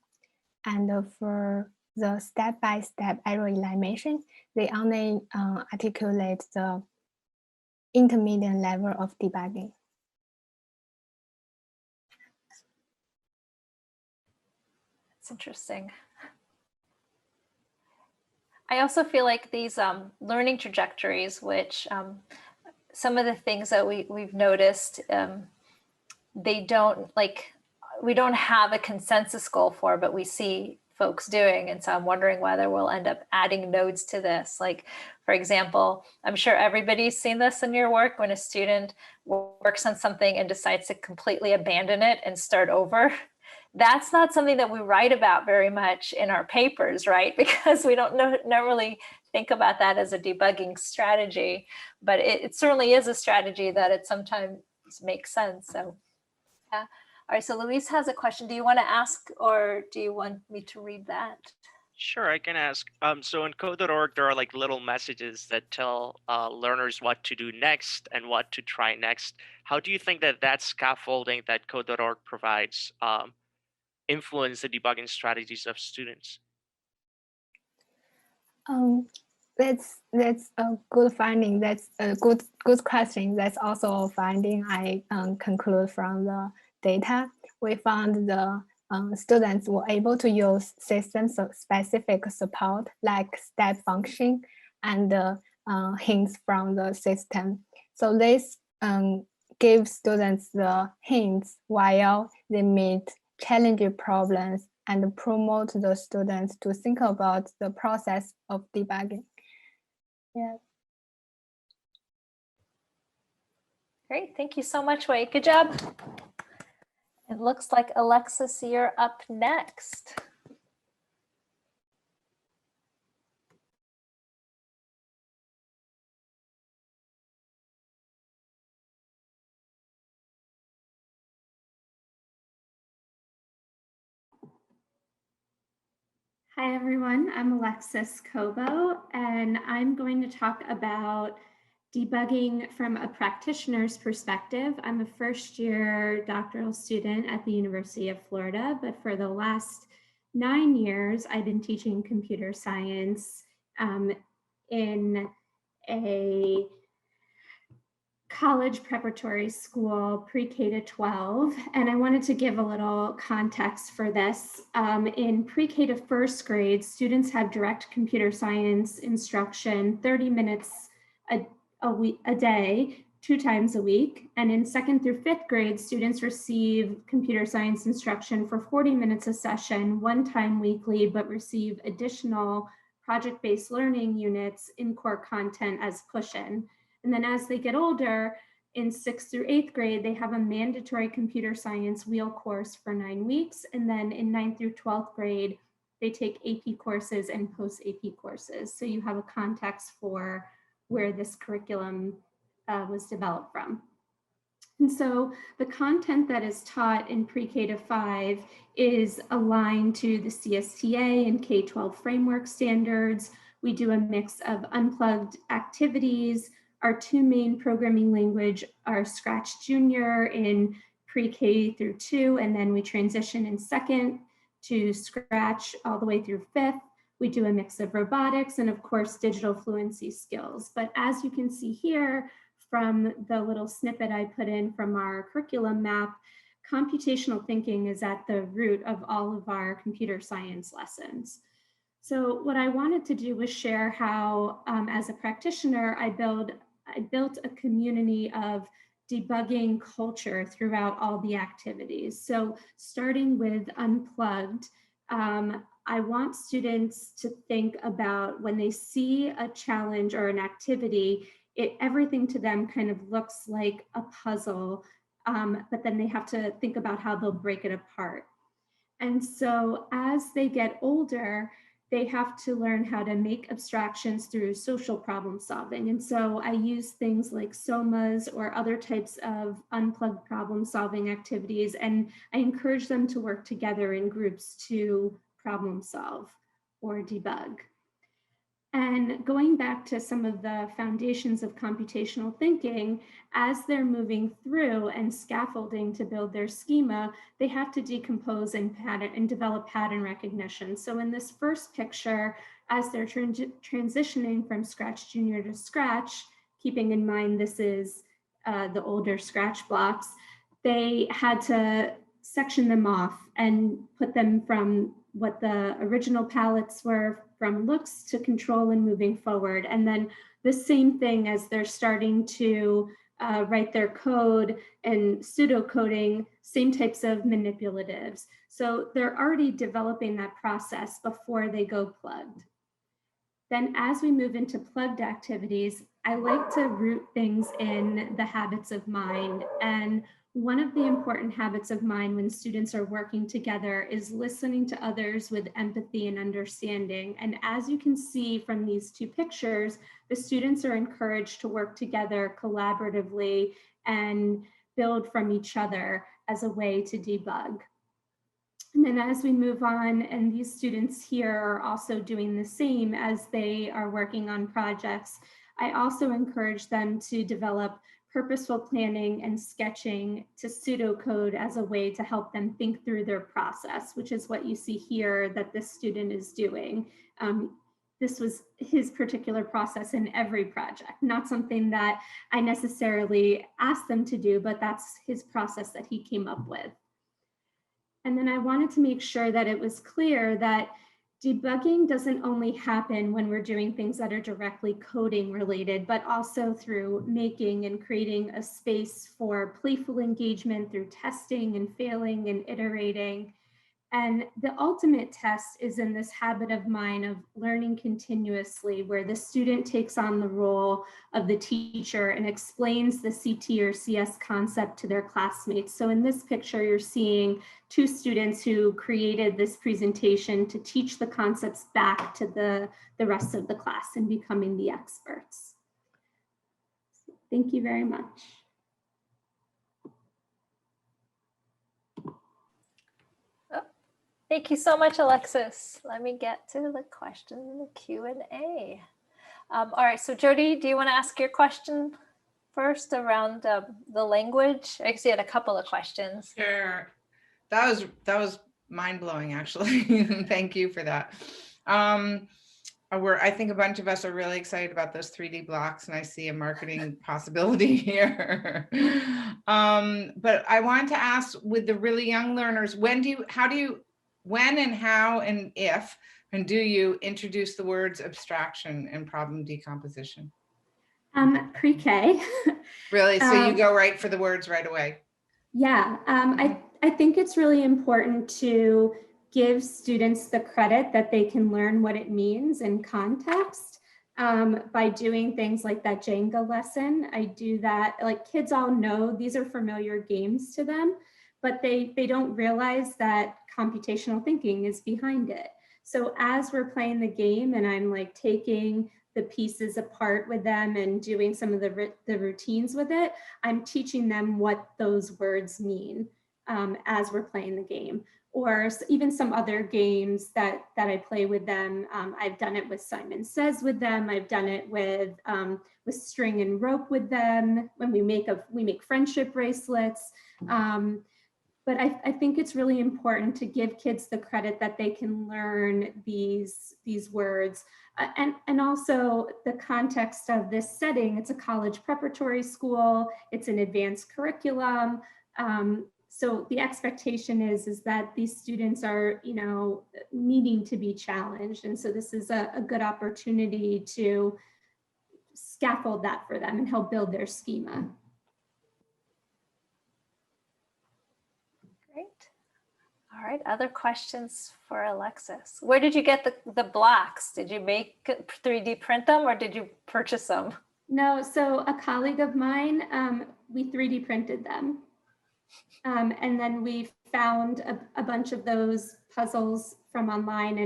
and for the step-by-step error elimination, they only articulate the intermediate level of debugging. That's interesting. I also feel like these learning trajectories, which some of the things that we've noticed, they don't we don't have a consensus goal for, but we see folks doing. And so I'm wondering whether we'll end up adding nodes to this. Like, for example, I'm sure everybody's seen this in your work when a student works on something and decides to completely abandon it and start over. That's not something that we write about very much in our papers, right? Because we don't really think about that as a debugging strategy, but it certainly is a strategy that it sometimes makes sense. So, yeah. All right, so Luis has a question. Do you want to ask or do you want me to read that? Sure, I can ask. So in code.org, there are like little messages that tell learners what to do next and what to try next. How do you think that that scaffolding that code.org provides influence the debugging strategies of students? That's a good finding. That's a good question. That's also a finding I conclude from the data. We found the students were able to use system-specific support like step function and hints from the system. So this gives students the hints while they meet challenging problems and promote the students to think about the process of debugging. Yeah. Great, thank you so much, Wei. Good job. It looks like Alexis, you're up next. Hi, everyone. I'm Alexis Cobo, and I'm going to talk about debugging from a practitioner's perspective. I'm a first-year doctoral student at the University of Florida, but for the last 9 years, I've been teaching computer science in a college preparatory school, pre-K to 12, and I wanted to give a little context for this. In pre-K to first grade, students have direct computer science instruction 30 minutes a day, 2 times a week. And in second through fifth grade, students receive computer science instruction for 40 minutes a session, 1 time weekly, but receive additional project-based learning units in core content as push-in. And then as they get older, in 6th through 8th grade, they have a mandatory computer science wheel course for 9 weeks. And then in 9th through 12th grade, they take AP courses and post-AP courses. So you have a context for where this curriculum was developed from. And so the content that is taught in pre-K to 5 is aligned to the CSTA and K-12 framework standards. We do a mix of unplugged activities. Our 2 main programming language are Scratch Junior in pre-K through 2, and then we transition in 2nd to Scratch all the way through 5th. We do a mix of robotics and of course digital fluency skills. But as you can see here from the little snippet I put in from our curriculum map, computational thinking is at the root of all of our computer science lessons. So what I wanted to do was share how, as a practitioner, I built a community of debugging culture throughout all the activities. So starting with Unplugged, I want students to think about when they see a challenge or an activity, everything to them kind of looks like a puzzle, but then they have to think about how they'll break it apart. And so as they get older, they have to learn how to make abstractions through social problem solving. And so I use things like SOMAs or other types of unplugged problem solving activities, and I encourage them to work together in groups to problem solve or debug. And going back to some of the foundations of computational thinking, as they're moving through and scaffolding to build their schema, they have to decompose and develop pattern recognition. So in this first picture, as they're transitioning from Scratch Junior to Scratch, keeping in mind this is the older Scratch blocks, they had to section them off and put them from what the original palettes were, from looks to control and moving forward. And then the same thing as they're starting to write their code and pseudocoding, same types of manipulatives. So they're already developing that process before they go plugged. Then as we move into plugged activities, I like to root things in the habits of mind. And one of the important habits of mind when students are working together is listening to others with empathy and understanding. And as you can see from these 2 pictures, the students are encouraged to work together collaboratively and build from each other as a way to debug. And then as we move on, and these students here are also doing the same as they are working on projects, I also encourage them to develop purposeful planning and sketching to pseudocode as a way to help them think through their process, which is what you see here that this student is doing. This was his particular process in every project, not something that I necessarily asked them to do, but that's his process that he came up with. And then I wanted to make sure that it was clear that debugging doesn't only happen when we're doing things that are directly coding related, but also through making and creating a space for playful engagement through testing and failing and iterating. And the ultimate test is in this habit of mind of learning continuously, where the student takes on the role of the teacher and explains the CT or CS concept to their classmates. So in this picture, you're seeing 2 students who created this presentation to teach the concepts back to the rest of the class and becoming the experts. Thank you very much. Thank you so much, Alexis. Let me get to the question in the Q&A. All right, so Jody, do you want to ask your question first around the language? I guess you had a couple of questions. Sure. That was mind-blowing, actually. Thank you for that. I think a bunch of us are really excited about those 3D blocks, and I see a marketing possibility here. But I wanted to ask, with the really young learners, when and how and if and do you introduce the words abstraction and problem decomposition? Pre-K. Really? So you go right for the words right away? Yeah, I think it's really important to give students the credit that they can learn what it means in context by doing things like that Jenga lesson. I do that, like kids all know these are familiar games to them, but they don't realize that computational thinking is behind it. So as we're playing the game and I'm like taking the pieces apart with them and doing some of the routines with it, I'm teaching them what those words mean as we're playing the game. Or even some other games that I play with them. I've done it with Simon Says with them. I've done it with string and rope with them when we make friendship bracelets. But I think it's really important to give kids the credit that they can learn these words. And also the context of this setting, it's a college preparatory school, it's an advanced curriculum. So the expectation is that these students are, needing to be challenged. And so this is a good opportunity to scaffold that for them and help build their schema. Great. All right, other questions for Alexis? Where did you get the blocks? Did you 3D print them or did you purchase them? No, so a colleague of mine, we 3D printed them. And then we found a bunch of those puzzles from online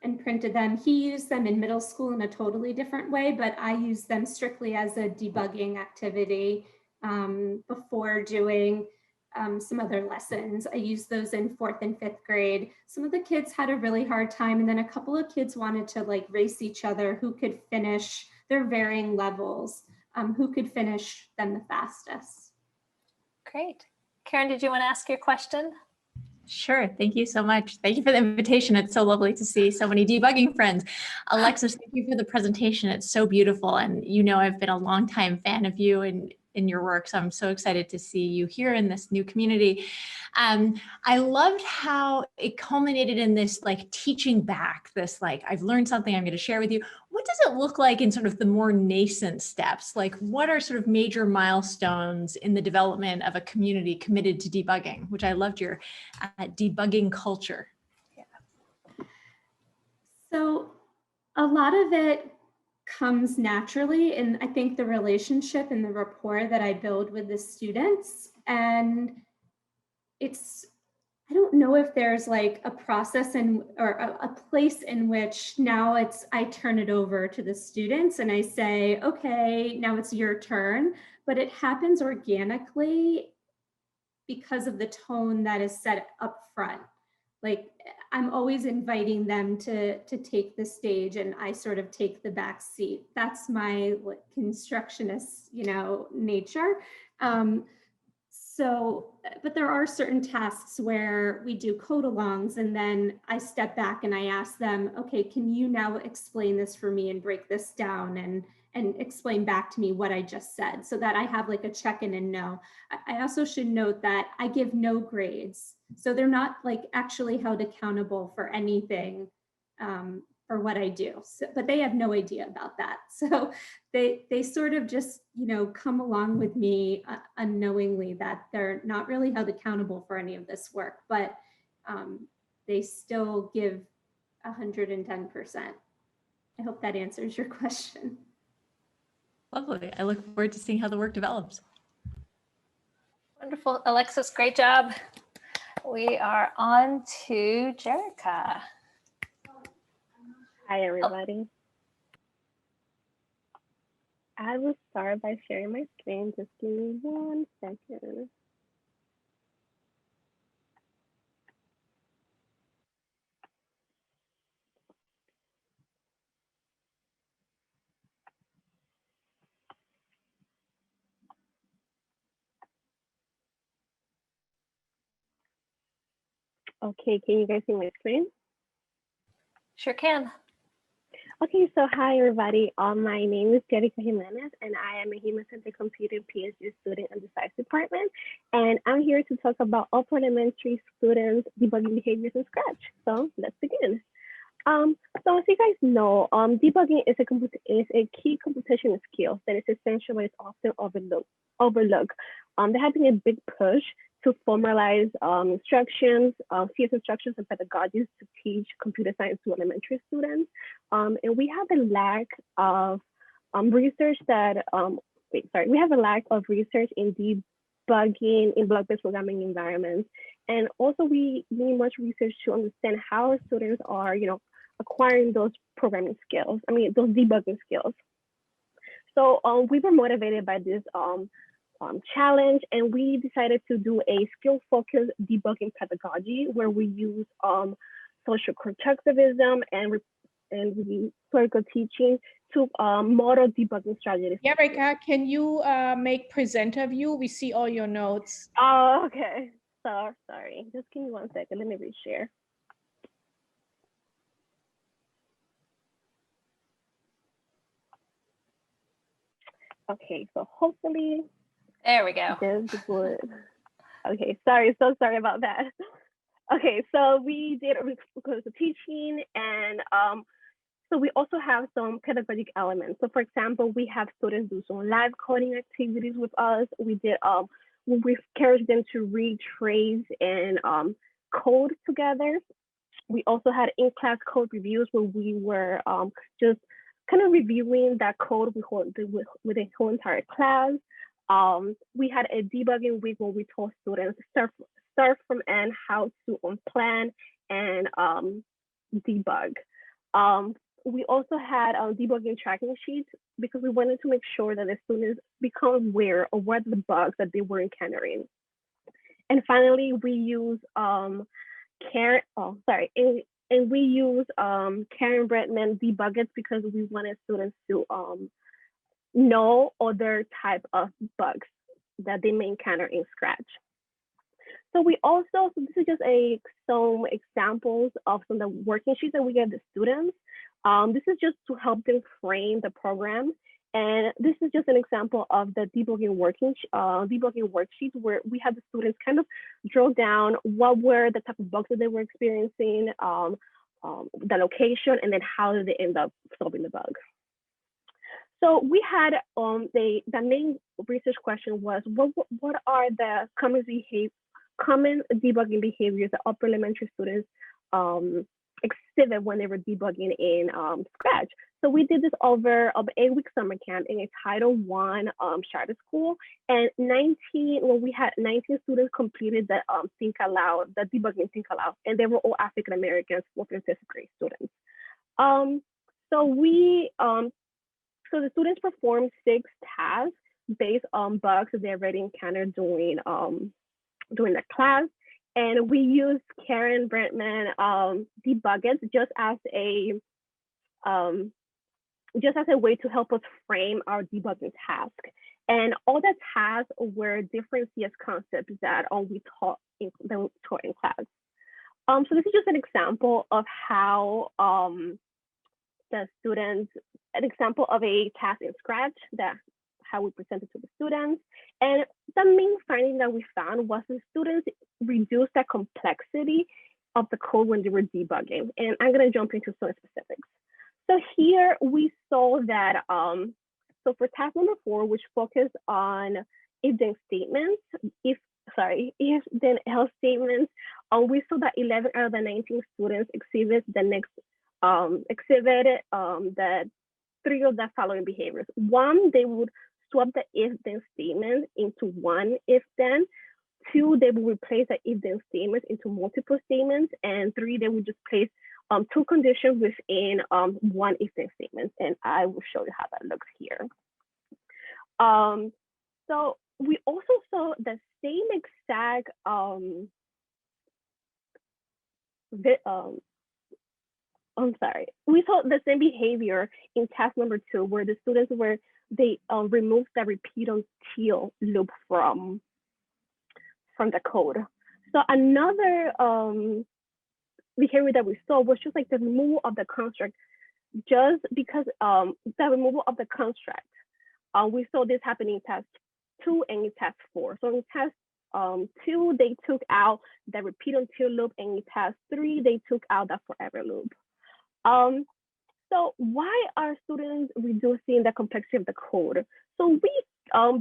and printed them. He used them in middle school in a totally different way, but I used them strictly as a debugging activity before doing some other lessons. I used those in 4th and 5th grade. Some of the kids had a really hard time, and then a couple of kids wanted to like race each other who could finish their varying levels, who could finish them the fastest. Great. Karen, did you want to ask your question? Sure. Thank you so much. Thank you for the invitation. It's so lovely to see so many debugging friends. Alexis, thank you for the presentation. It's so beautiful. And I've been a longtime fan of you and in your work. So I'm so excited to see you here in this new community. I loved how it culminated in this like teaching back, this like, I've learned something I'm going to share with you. What does it look like in sort of the more nascent steps? Like what are sort of major milestones in the development of a community committed to debugging, which I loved your debugging culture. Yeah. So a lot of it comes naturally in, I think, the relationship and the rapport that I build with the students. And I don't know if there's like a process or a place in which now I turn it over to the students and I say, okay, now it's your turn, but it happens organically because of the tone that is set up front. Like I'm always inviting them to take the stage and I sort of take the back seat. That's my like, constructionist, nature. But there are certain tasks where we do code alongs and then I step back and I ask them, okay, can you now explain this for me and break this down and explain back to me what I just said so that I have like a check-in and know. I also should note that I give no grades. So they're not like actually held accountable for anything for what I do, but they have no idea about that. So they sort of just, come along with me unknowingly that they're not really held accountable for any of this work, but they still give 110%. I hope that answers your question. Lovely. I look forward to seeing how the work develops. Wonderful. Alexis, great job. We are on to Jerica. Hi, everybody. I will start by sharing my screen. Just give me 1 second. Okay, can you guys see my screen? Sure can. Okay, so hi everybody. My name is Jerica Jimenez, and I am a human-centered computing PhD student in the science department. And I'm here to talk about upper elementary students debugging behaviors in Scratch. So let's begin. So as you guys know, debugging is a key computational skill that is essential but is often overlooked. There has been a big push to formalize instructions, CS instructions and pedagogies to teach computer science to elementary students. And we have a lack of research that, we have a lack of research in debugging in block-based programming environments. And also we need much research to understand how our students are, acquiring those programming skills, those debugging skills. So we were motivated by this challenge, and we decided to do a skill-focused debugging pedagogy where we use social constructivism and historical teaching to model debugging strategies. Yeah, Reka, can you make presenter view? We see all your notes. Oh, okay. So sorry. Just give me 1 second. Let me reshare. Okay, so hopefully there we go. This would. Okay, so sorry about that. Okay, so we did a teaching, and so we also have some pedagogic elements. So for example, we have students do some live coding activities with us. We did we encouraged them to read, trace, and code together. We also had in-class code reviews where we were just kind of reviewing that code with the whole entire class. We had a debugging week where we taught students start from end how to plan and debug. We also had debugging tracking sheets because we wanted to make sure that the students become aware of what the bugs that they were encountering. And finally, we use and we use Karen Bretman debuggers because we wanted students to know other type of bugs that they may encounter in Scratch. So we also, so this is just some examples of some of the working sheets that we give the students. This is just to help them frame the program. And this is just an example of the debugging worksheets where we have the students kind of drill down what were the type of bugs that they were experiencing, the location, and then how did they end up solving the bug. So we had the main research question was what are the common debugging behaviors that upper elementary students exhibit when they were debugging in Scratch. So we did this over an 8-week summer camp in a Title I charter school, and we had 19 students completed the Think Aloud, the debugging Think Aloud, and they were all African Americans, 4th and 5th grade students. So the students performed 6 tasks based on bugs that they already encountered during the class. And we used Karen Brentman debuggers just as a way to help us frame our debugging task. And all the tasks were different CS concepts that we taught in class. So this is just an example of how an example of a task in Scratch how we presented to the students. And the main finding that we found was the students reduced the complexity of the code when they were debugging. And I'm gonna jump into some specifics. So here we saw that, so for task number 4, which focused on if-then statements, if-then else statements, we saw that 11 out of the 19 students exhibited the 3 of the following behaviors. 1, they would swap the if-then statement into one if-then. 2, they would replace the if-then statements into multiple statements. And 3, they would just place 2 conditions within one if-then statement. And I will show you how that looks here. So we also saw the same exact we saw the same behavior in task number 2, where the students removed the repeat until loop from the code. So another behavior that we saw was just like the removal of the construct just because the removal of the construct. We saw this happening in test 2 and in test 4. So in test 2, they took out the repeat until loop, and in test 3, they took out the forever loop. So why are students reducing the complexity of the code? So we,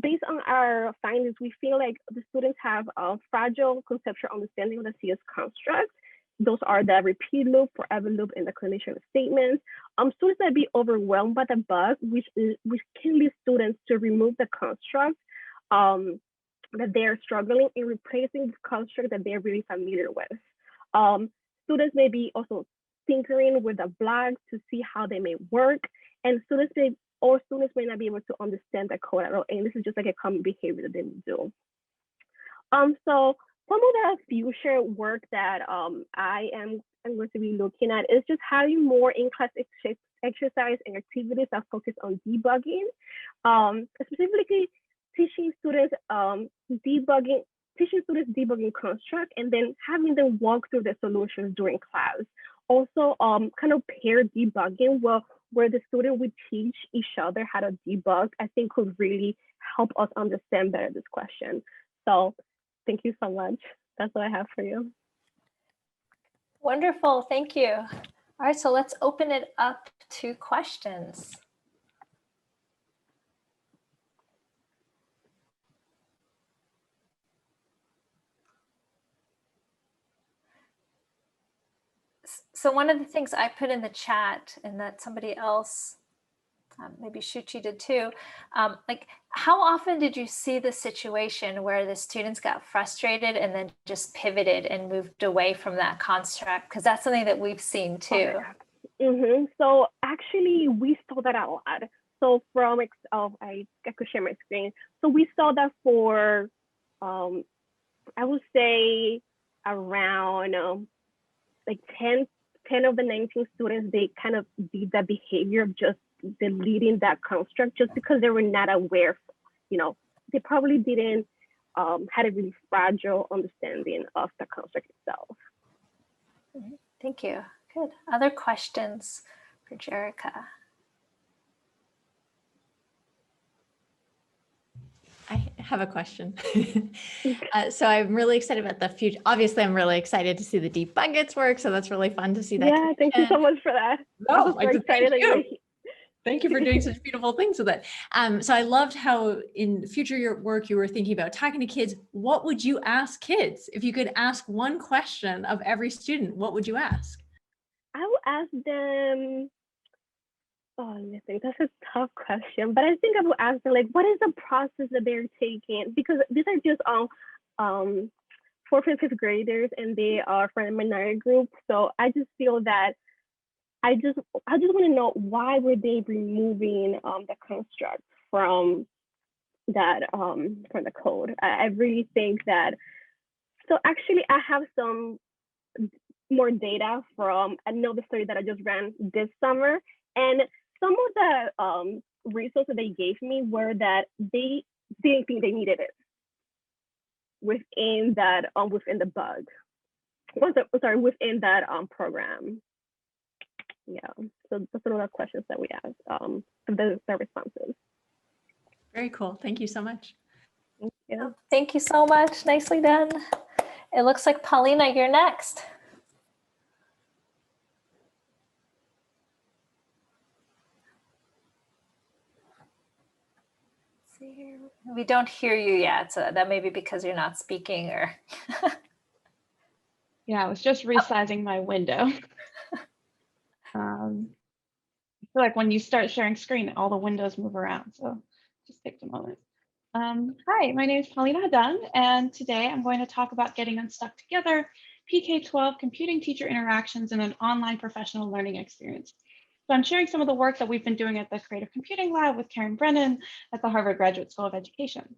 based on our findings, we feel like the students have a fragile conceptual understanding of the CS construct. Those are the repeat loop, forever loop, and the conditional statements. Students might be overwhelmed by the bug, which can lead students to remove the construct that they're struggling in replacing the construct that they're really familiar with. Students may be also tinkering with the blocks to see how they may work, and students may not be able to understand the code at all, and this is just like a common behavior that they do. So some of the future work that I am going to be looking at is just having more in-class exercise and activities that focus on debugging, specifically teaching students debugging construct, and then having them walk through the solutions during class. Also, kind of pair debugging where the student would teach each other how to debug, I think could really help us understand better this question. So thank you so much. That's what I have for you. Wonderful, thank you. All right, so let's open it up to questions. So one of the things I put in the chat, and that somebody else, maybe Shuchi did too, like how often did you see the situation where the students got frustrated and then just pivoted and moved away from that construct? Because that's something that we've seen too. So actually we saw that a lot. So from, I could share my screen. So we saw that for, I would say around like 10 of the 19 students, they kind of did that behavior of just deleting that construct just because they were not aware, they probably didn't had a really fragile understanding of the construct itself. Thank you. Good. Other questions for Jerica? I have a question. So I'm really excited about the future. Obviously, I'm really excited to see the deep buckets work. So that's really fun to see that. Yeah, thank you so much for that. No, I'm so excited that you're here. Thank you for doing such beautiful things with it. So I loved how in future work you were thinking about talking to kids. What would you ask kids? If you could ask one question of every student, what would you ask? I will ask them, I think that's a tough question, but I think I will ask them, like, what is the process that they're taking? Because these are just fourth and fifth graders, and they are from a minority group. So I just feel that I just want to know, why were they removing the construct from that from the code? I really think that. So actually, I have some more data from another study that I just ran this summer, and some of the resources they gave me were that they didn't think they needed it within that within the bug. Within that program. Yeah, so that's another questions that we asked, the responses. Very cool. Thank you so much. Thank you. Thank you so much. Nicely done. It looks like Paulina, you're next. We don't hear you yet, so that may be because you're not speaking or. Yeah, I was just resizing my window. I feel like when you start sharing screen, all the windows move around, so just takes a moment. Hi, my name is Paulina Dunn, and today I'm going to talk about getting unstuck together, PK-12 computing teacher interactions in an online professional learning experience. So I'm sharing some of the work that we've been doing at the Creative Computing Lab with Karen Brennan at the Harvard Graduate School of Education.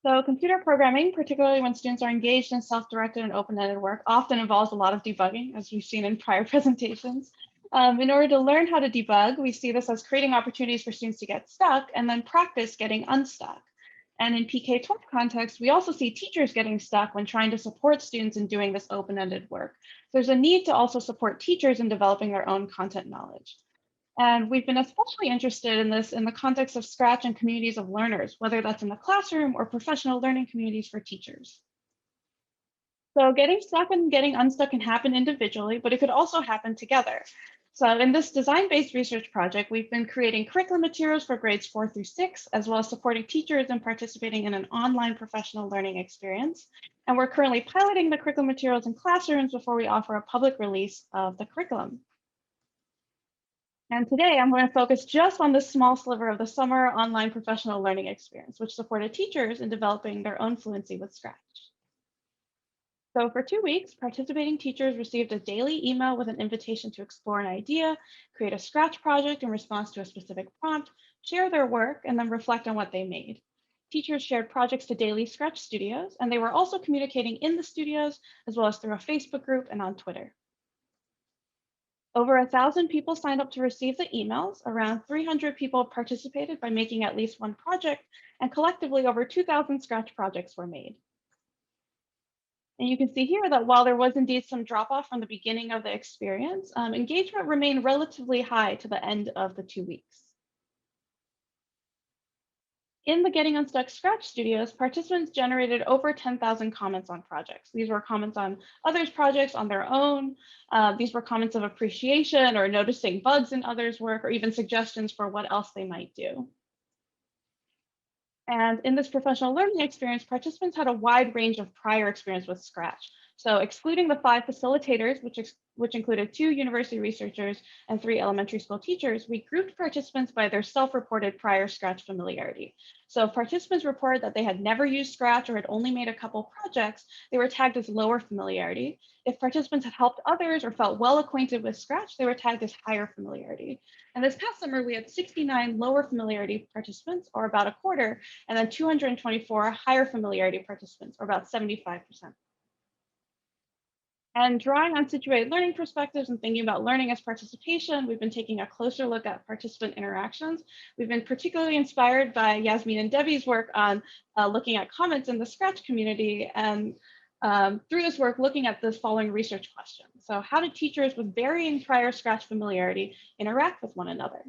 So computer programming, particularly when students are engaged in self-directed and open-ended work, often involves a lot of debugging, as we've seen in prior presentations. In order to learn how to debug, we see this as creating opportunities for students to get stuck and then practice getting unstuck. And in PK-12 context, we also see teachers getting stuck when trying to support students in doing this open-ended work. There's a need to also support teachers in developing their own content knowledge. And we've been especially interested in this in the context of Scratch and communities of learners, whether that's in the classroom or professional learning communities for teachers. So getting stuck and getting unstuck can happen individually, but it could also happen together. So in this design-based research project, we've been creating curriculum materials for grades 4 through 6, as well as supporting teachers in participating in an online professional learning experience. And we're currently piloting the curriculum materials in classrooms before we offer a public release of the curriculum. And today I'm going to focus just on this small sliver of the summer online professional learning experience, which supported teachers in developing their own fluency with Scratch. So for 2 weeks, participating teachers received a daily email with an invitation to explore an idea, create a Scratch project in response to a specific prompt, share their work, and then reflect on what they made. Teachers shared projects to daily Scratch studios, and they were also communicating in the studios, as well as through a Facebook group and on Twitter. Over 1,000 people signed up to receive the emails. Around 300 people participated by making at least one project, and collectively over 2,000 Scratch projects were made. And you can see here that while there was indeed some drop off from the beginning of the experience, engagement remained relatively high to the end of the 2 weeks. In the Getting Unstuck Scratch studios, participants generated over 10,000 comments on projects. These were comments on others' projects on their own. These were comments of appreciation or noticing bugs in others' work, or even suggestions for what else they might do. And in this professional learning experience, participants had a wide range of prior experience with Scratch. So excluding the 5 facilitators, which included 2 university researchers and 3 elementary school teachers, we grouped participants by their self-reported prior Scratch familiarity. So if participants reported that they had never used Scratch or had only made a couple projects, they were tagged as lower familiarity. If participants had helped others or felt well acquainted with Scratch, they were tagged as higher familiarity. And this past summer, we had 69 lower familiarity participants, or about a quarter, and then 224 higher familiarity participants, or about 75%. And drawing on situated learning perspectives and thinking about learning as participation, we've been taking a closer look at participant interactions. We've been particularly inspired by Yasmin and Debbie's work on looking at comments in the Scratch community, and through this work, looking at the following research questions. So how did teachers with varying prior Scratch familiarity interact with one another?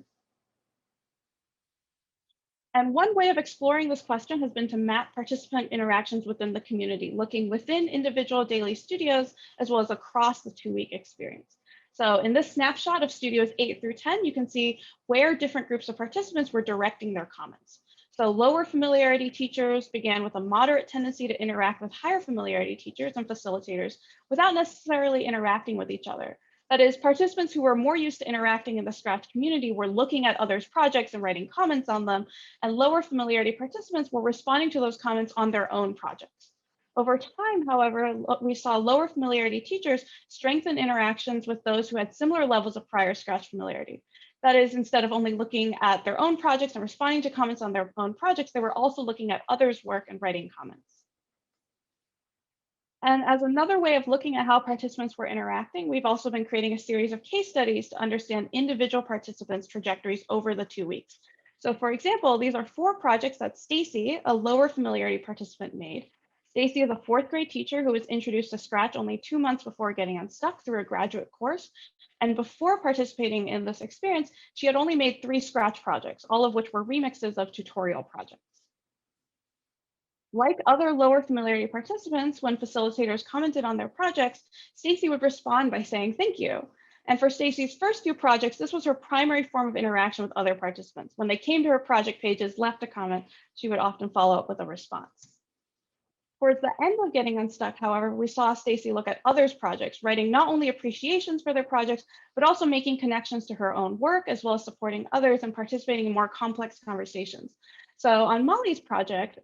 And one way of exploring this question has been to map participant interactions within the community, looking within individual daily studios, as well as across the 2-week experience. So in this snapshot of studios 8 through 10, you can see where different groups of participants were directing their comments. So lower familiarity teachers began with a moderate tendency to interact with higher familiarity teachers and facilitators without necessarily interacting with each other. That is, participants who were more used to interacting in the Scratch community were looking at others' projects and writing comments on them, and lower familiarity participants were responding to those comments on their own projects. Over time, however, we saw lower familiarity teachers strengthen interactions with those who had similar levels of prior Scratch familiarity. That is, instead of only looking at their own projects and responding to comments on their own projects, they were also looking at others' work and writing comments. And as another way of looking at how participants were interacting, we've also been creating a series of case studies to understand individual participants' trajectories over the 2 weeks. So for example, these are 4 projects that Stacy, a lower familiarity participant, made. Stacy is a 4th grade teacher who was introduced to Scratch only 2 months before getting unstuck through a graduate course. And before participating in this experience, she had only made 3 Scratch projects, all of which were remixes of tutorial projects. Like other lower familiarity participants, when facilitators commented on their projects, Stacy would respond by saying thank you. And for Stacy's first 2 projects, this was her primary form of interaction with other participants. When they came to her project pages, left a comment, she would often follow up with a response. Towards the end of Getting Unstuck, however, we saw Stacy look at others' projects, writing not only appreciations for their projects, but also making connections to her own work, as well as supporting others and participating in more complex conversations. So on Molly's project,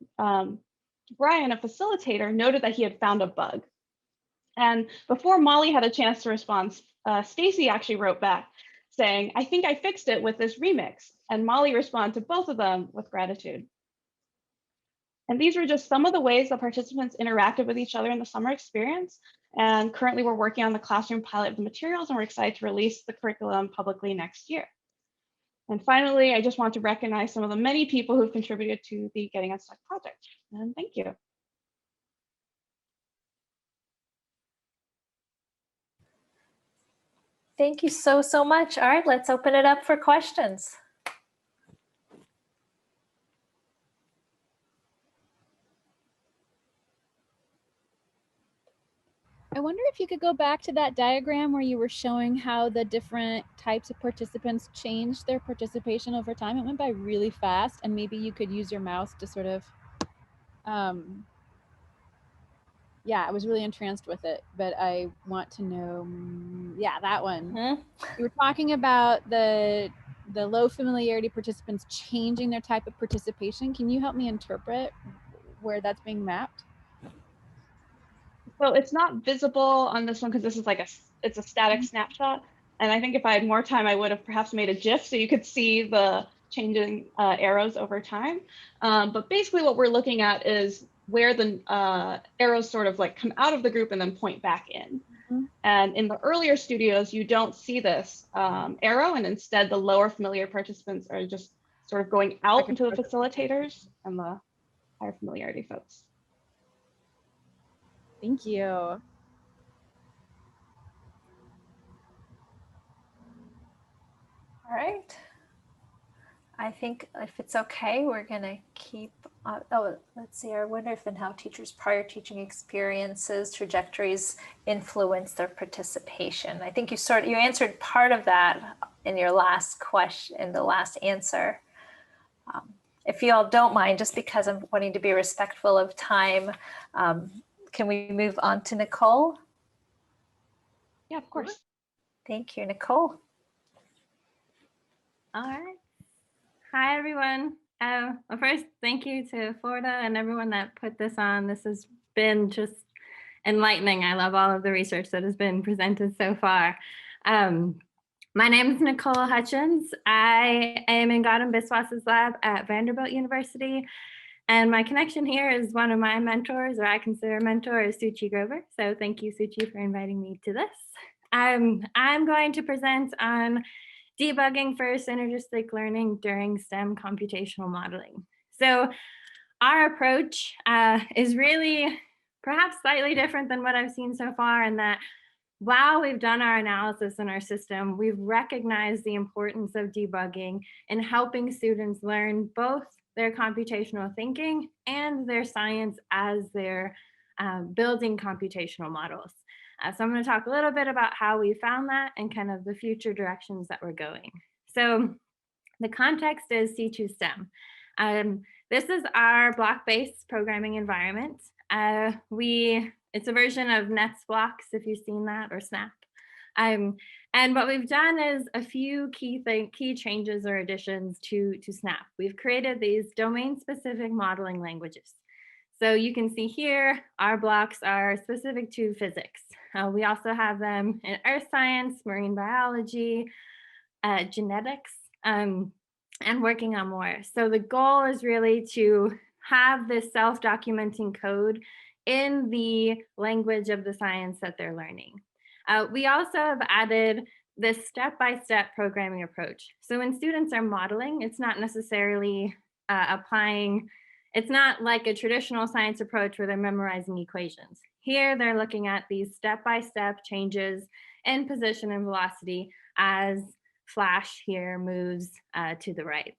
Brian, a facilitator, noted that he had found a bug. And before Molly had a chance to respond, Stacy actually wrote back saying, "I think I fixed it with this remix." And Molly responded to both of them with gratitude. And these were just some of the ways that participants interacted with each other in the summer experience. And currently we're working on the classroom pilot of the materials, and we're excited to release the curriculum publicly next year. And finally, I just want to recognize some of the many people who've contributed to the Getting Unstuck project. And thank you. Thank you so, so much. All right, let's open it up for questions. I wonder if you could go back to that diagram where you were showing how the different types of participants changed their participation over time. It went by really fast, and maybe you could use your mouse to sort of, yeah, I was really entranced with it, but I want to know, yeah, that one. You were talking about the low familiarity participants changing their type of participation. Can you help me interpret where that's being mapped? So it's not visible on this one because this is like it's a static snapshot. And I think if I had more time, I would have perhaps made a GIF so you could see the changing arrows over time. But basically what we're looking at is where the arrows sort of like come out of the group and then point back in. And in the earlier studios, you don't see this arrow, and instead the lower familiar participants are just sort of going out into the facilitators and the higher familiarity folks. Thank you. All right. I think if it's okay, we're gonna keep, let's see, I wonder if and how teachers' prior teaching experiences, trajectories influence their participation. I think you answered part of that in your last question, in the last answer. If you all don't mind, just because I'm wanting to be respectful of time, can we move on to Nicole? Yeah, of course. Thank you, Nicole. All right. Hi, everyone. Well, first, thank you to Florida and everyone that put this on. This has been just enlightening. I love all of the research that has been presented so far. My name is Nicole Hutchins. I am in Gautam Biswas's lab at Vanderbilt University. And my connection here is one of my mentors, or I consider a mentor, is Suchi Grover. So thank you, Suchi, for inviting me to this. I'm going to present on debugging for synergistic learning during STEM computational modeling. So our approach is really perhaps slightly different than what I've seen so far, in that while we've done our analysis in our system, we've recognized the importance of debugging in helping students learn both their computational thinking and their science as they're building computational models. So I'm going to talk a little bit about how we found that and kind of the future directions that we're going. So the context is C2 STEM. This is our block-based programming environment. It's a version of Nets blocks, if you've seen that, or Snap. And what we've done is a few key changes or additions to Snap. We've created these domain-specific modeling languages. So you can see here, our blocks are specific to physics. We also have them in earth science, marine biology, genetics, and working on more. So the goal is really to have this self-documenting code in the language of the science that they're learning. We also have added this step-by-step programming approach. So when students are modeling, it's not necessarily it's not like a traditional science approach where they're memorizing equations. Here, they're looking at these step-by-step changes in position and velocity as Flash here moves to the right.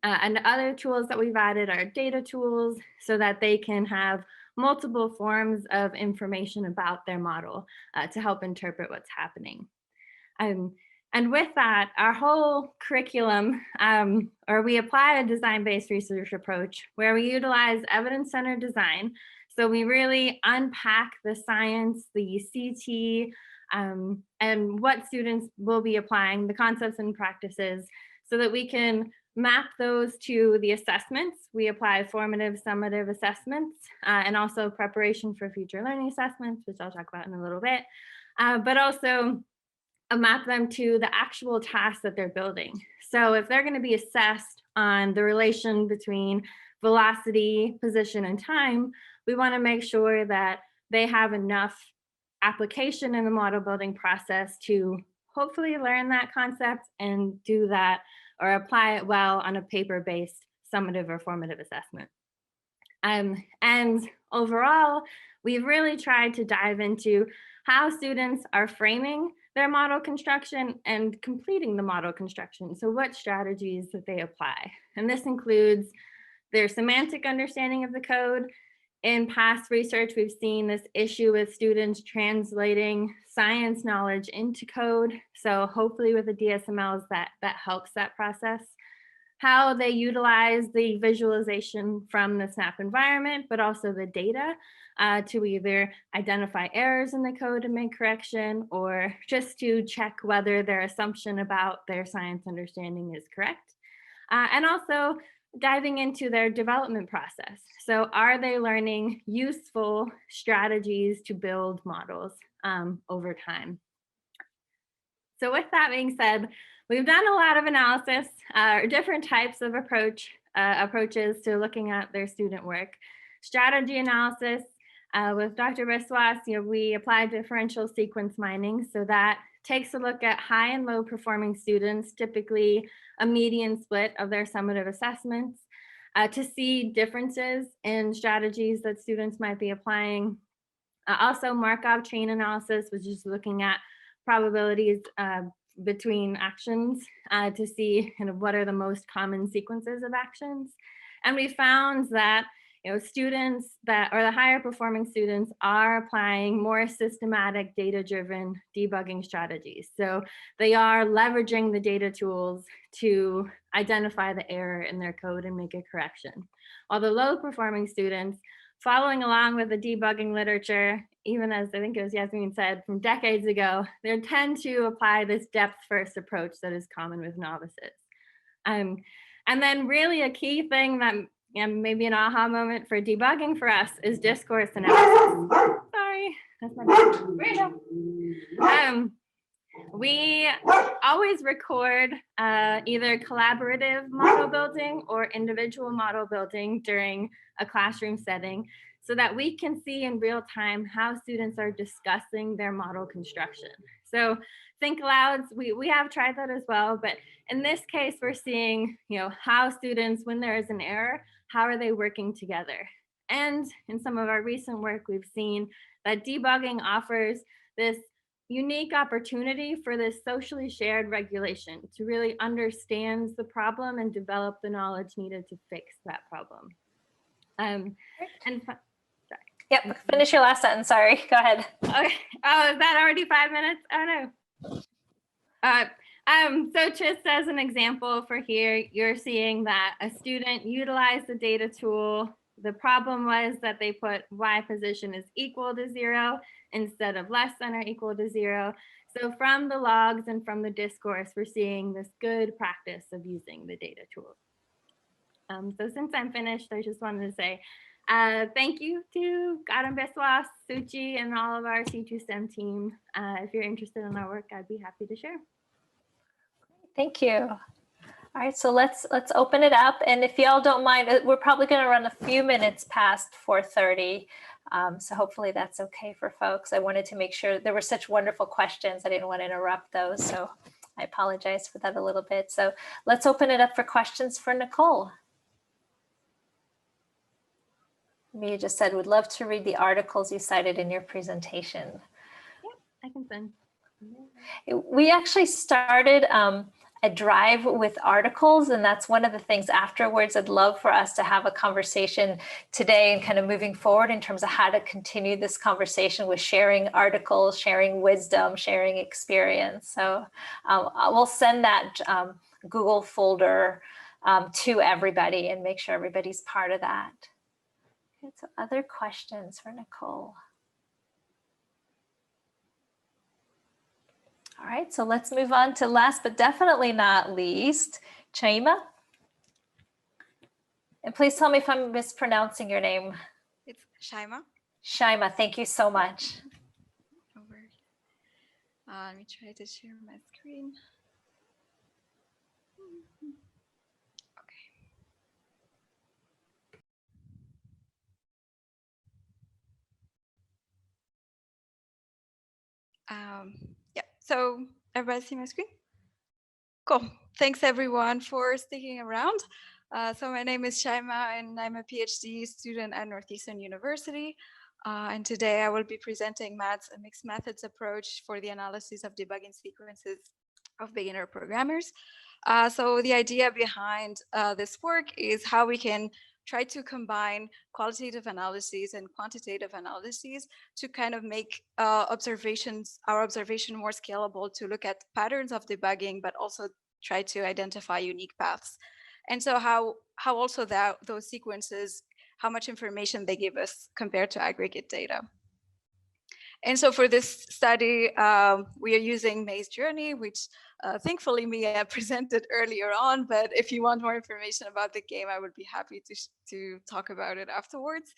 And other tools that we've added are data tools so that they can have multiple forms of information about their model to help interpret what's happening. And with that, our whole curriculum, or we apply a design-based research approach where we utilize evidence-centered design. So we really unpack the science, the CT, and what students will be applying, the concepts and practices, so that we can map those to the assessments. We apply formative, summative assessments, and also preparation for future learning assessments, which I'll talk about in a little bit, but also map them to the actual tasks that they're building. So if they're going to be assessed on the relation between velocity, position, and time, we want to make sure that they have enough application in the model building process to hopefully learn that concept and do that, or apply it well on a paper-based summative or formative assessment. And overall, we've really tried to dive into how students are framing their model construction and completing the model construction. So what strategies that they apply. And this includes their semantic understanding of the code. In past research, we've seen this issue with students translating science knowledge into code. So hopefully with the DSMLs that helps that process. How they utilize the visualization from the SNAP environment, but also the data to either identify errors in the code and make correction, or just to check whether their assumption about their science understanding is correct. And also diving into their development process. So are they learning useful strategies to build models over time? So with that being said, we've done a lot of analysis, different types of approaches to looking at their student work. Strategy analysis with Dr. Biswas, we applied differential sequence mining. So that takes a look at high and low performing students, typically a median split of their summative assessments, to see differences in strategies that students might be applying. Also Markov chain analysis, which is looking at probabilities between actions to see kind of what are the most common sequences of actions. And we found that students that are the higher performing students are applying more systematic data-driven debugging strategies. So they are leveraging the data tools to identify the error in their code and make a correction. While the low performing students, following along with the debugging literature, even as I think it was Yasmin said from decades ago, they tend to apply this depth-first approach that is common with novices. And then really a key thing that maybe an aha moment for debugging for us is discourse analysis. Sorry, that's my we always record either collaborative model building or individual model building during a classroom setting so that we can see in real time how students are discussing their model construction. So think alouds, we have tried that as well, but in this case, we're seeing how students, when there is an error, how are they working together? And in some of our recent work, we've seen that debugging offers this unique opportunity for this socially shared regulation to really understand the problem and develop the knowledge needed to fix that problem. Sorry. Yep, finish your last sentence, sorry, go ahead. Okay. Oh, is that already 5 minutes? Oh no. So just as an example for here, you're seeing that a student utilized the data tool. The problem was that they put Y position is equal to 0 instead of less than or equal to 0. So from the logs and from the discourse, we're seeing this good practice of using the data tools. So since I'm finished, I just wanted to say thank you to Gautam Biswas, Suchi, and all of our C2 STEM team. If you're interested in our work, I'd be happy to share. Thank you. All right, so let's open it up. And if y'all don't mind, we're probably going to run a few minutes past 4:30. So hopefully that's okay for folks. I wanted to make sure there were such wonderful questions. I didn't want to interrupt those. So I apologize for that a little bit. So let's open it up for questions for Nicole. Mia just said, would love to read the articles you cited in your presentation. Yep, I can send. We actually started a drive with articles, and that's one of the things afterwards I'd love for us to have a conversation today and kind of moving forward in terms of how to continue this conversation with sharing articles, sharing wisdom, sharing experience. So we'll send that Google folder to everybody and make sure everybody's part of that. Okay, so other questions for Nicole? All right, so let's move on to last but definitely not least, Chaima. And please tell me if I'm mispronouncing your name. It's Shaima. Shaima, thank you so much. Over. Let me try to share my screen. Okay. Yeah, so everybody see my screen? Cool. Thanks everyone for sticking around. So my name is Shaima and I'm a PhD student at Northeastern University. And today I will be presenting Matt's mixed methods approach for the analysis of debugging sequences of beginner programmers. So the idea behind this work is how we can try to combine qualitative analyses and quantitative analyses to kind of make our observation more scalable, to look at patterns of debugging, but also try to identify unique paths. And so how also those sequences, how much information they give us compared to aggregate data. And so for this study, we are using Maze Journey, which thankfully Mia presented earlier on, but if you want more information about the game, I would be happy to talk about it afterwards.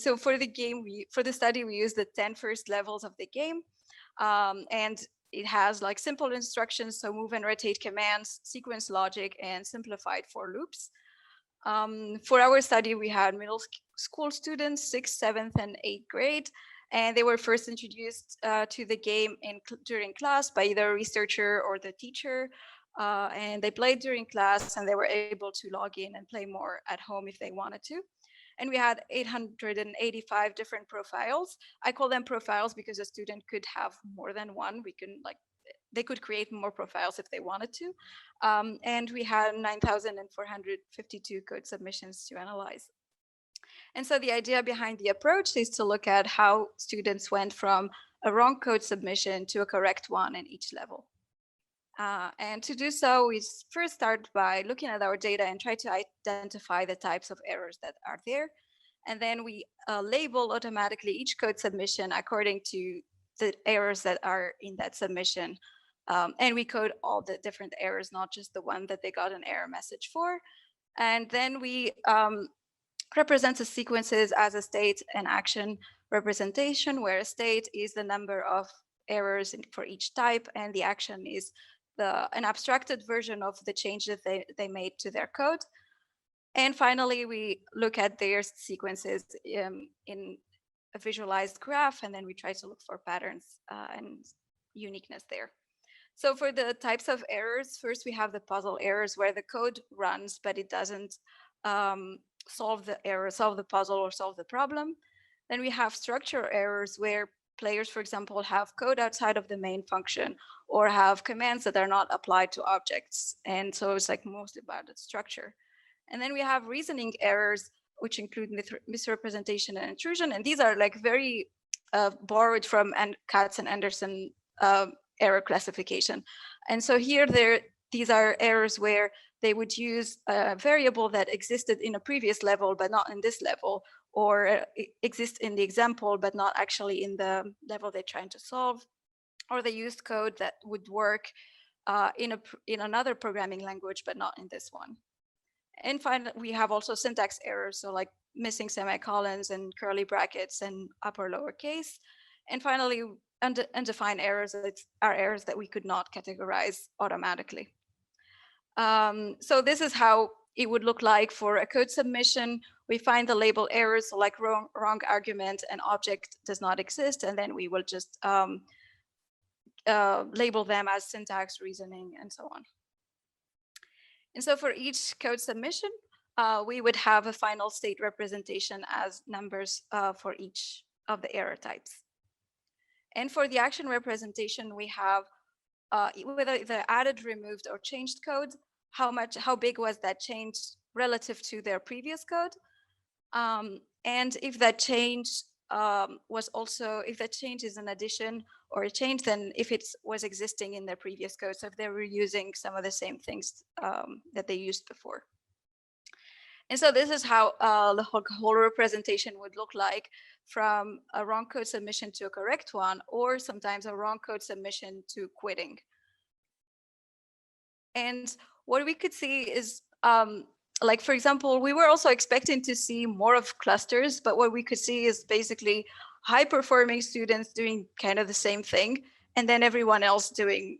So for the study, we used the 10 first levels of the game, and it has like simple instructions, so move and rotate commands, sequence logic, and simplified for loops. For our study, we had middle school students, 6th, 7th, and 8th grade, and they were first introduced to the game during class by either a researcher or the teacher. And they played during class, and they were able to log in and play more at home if they wanted to. And we had 885 different profiles. I call them profiles because a student could have more than one. They could create more profiles if they wanted to. And we had 9,452 code submissions to analyze. And so the idea behind the approach is to look at how students went from a wrong code submission to a correct one in each level. And to do so, we first start by looking at our data and try to identify the types of errors that are there. And then we label automatically each code submission according to the errors that are in that submission. And we code all the different errors, not just the one that they got an error message for. And then we represent the sequences as a state and action representation, where a state is the number of errors for each type, and the action is an abstracted version of the change that they made to their code. And finally, we look at their sequences in a visualized graph, and then we try to look for patterns and uniqueness there. So for the types of errors, first we have the puzzle errors, where the code runs, but it doesn't solve the puzzle or solve the problem. Then we have structure errors, where players, for example, have code outside of the main function or have commands that are not applied to objects. And so it's like mostly about the structure. And then we have reasoning errors, which include misrepresentation and intrusion. And these are like very borrowed from Katz and Anderson error classification. And so here, these are errors where they would use a variable that existed in a previous level, but not in this level, or exists in the example, but not actually in the level they're trying to solve, or they used code that would work in another programming language, but not in this one. And finally, we have also syntax errors, so like missing semicolons and curly brackets and upper lower case. And finally, undefined errors are errors that we could not categorize automatically. So this is how it would look like for a code submission. We find the label errors, so like wrong argument and object does not exist, and then we will just label them as syntax, reasoning, and so on. And so for each code submission, we would have a final state representation as numbers for each of the error types. And for the action representation, we have whether they added, removed, or changed code, how big was that change relative to their previous code, and if that change if that change is an addition or a change, then if it was existing in their previous code, so if they were using some of the same things that they used before. And so this is how the whole representation would look like, from a wrong code submission to a correct one, or sometimes a wrong code submission to quitting. And what we could see is, like, for example, we were also expecting to see more of clusters, but what we could see is basically high-performing students doing kind of the same thing, and then everyone else doing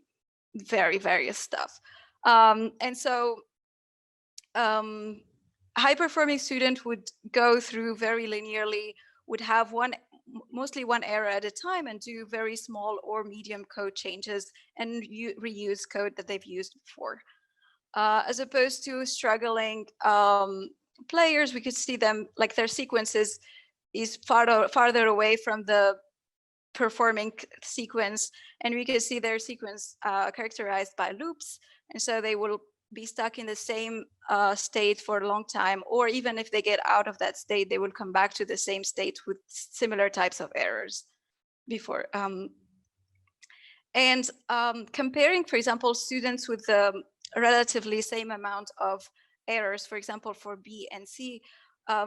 various stuff. And so high-performing student would go through very linearly, would have one mostly one error at a time and do very small or medium code changes and reuse code that they've used before. As opposed to struggling players, we could see them like their sequences is farther away from the performing sequence, and we can see their sequence characterized by loops, and so they will be stuck in the same state for a long time, or even if they get out of that state, they will come back to the same state with similar types of errors before. Comparing, for example, students with the relatively same amount of errors, for example, for B and C,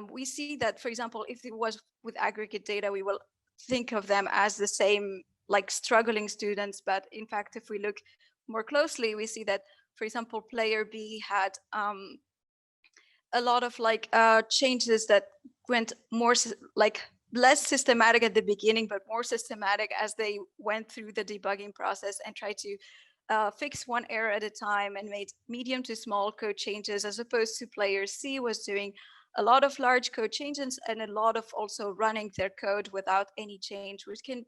we see that, for example, if it was with aggregate data, we will think of them as the same, like struggling students. But in fact, if we look more closely, we see that, for example, player B had a lot of like changes that went more like less systematic at the beginning, but more systematic as they went through the debugging process and tried to fix one error at a time and made medium to small code changes, as opposed to player C was doing a lot of large code changes and a lot of also running their code without any change, which can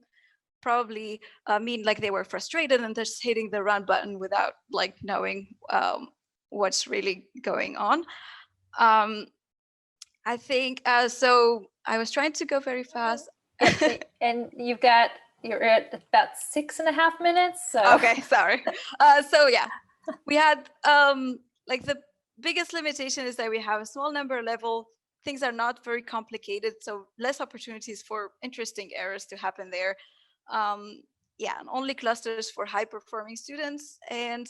probably mean like they were frustrated and just hitting the run button without like knowing what's really going on. I think so. I was trying to go very fast, and you're at about 6.5 minutes. So. Okay, sorry. So yeah, we had like the biggest limitation is that we have a small number level. Things are not very complicated, so less opportunities for interesting errors to happen there. Yeah, and only clusters for high performing students. And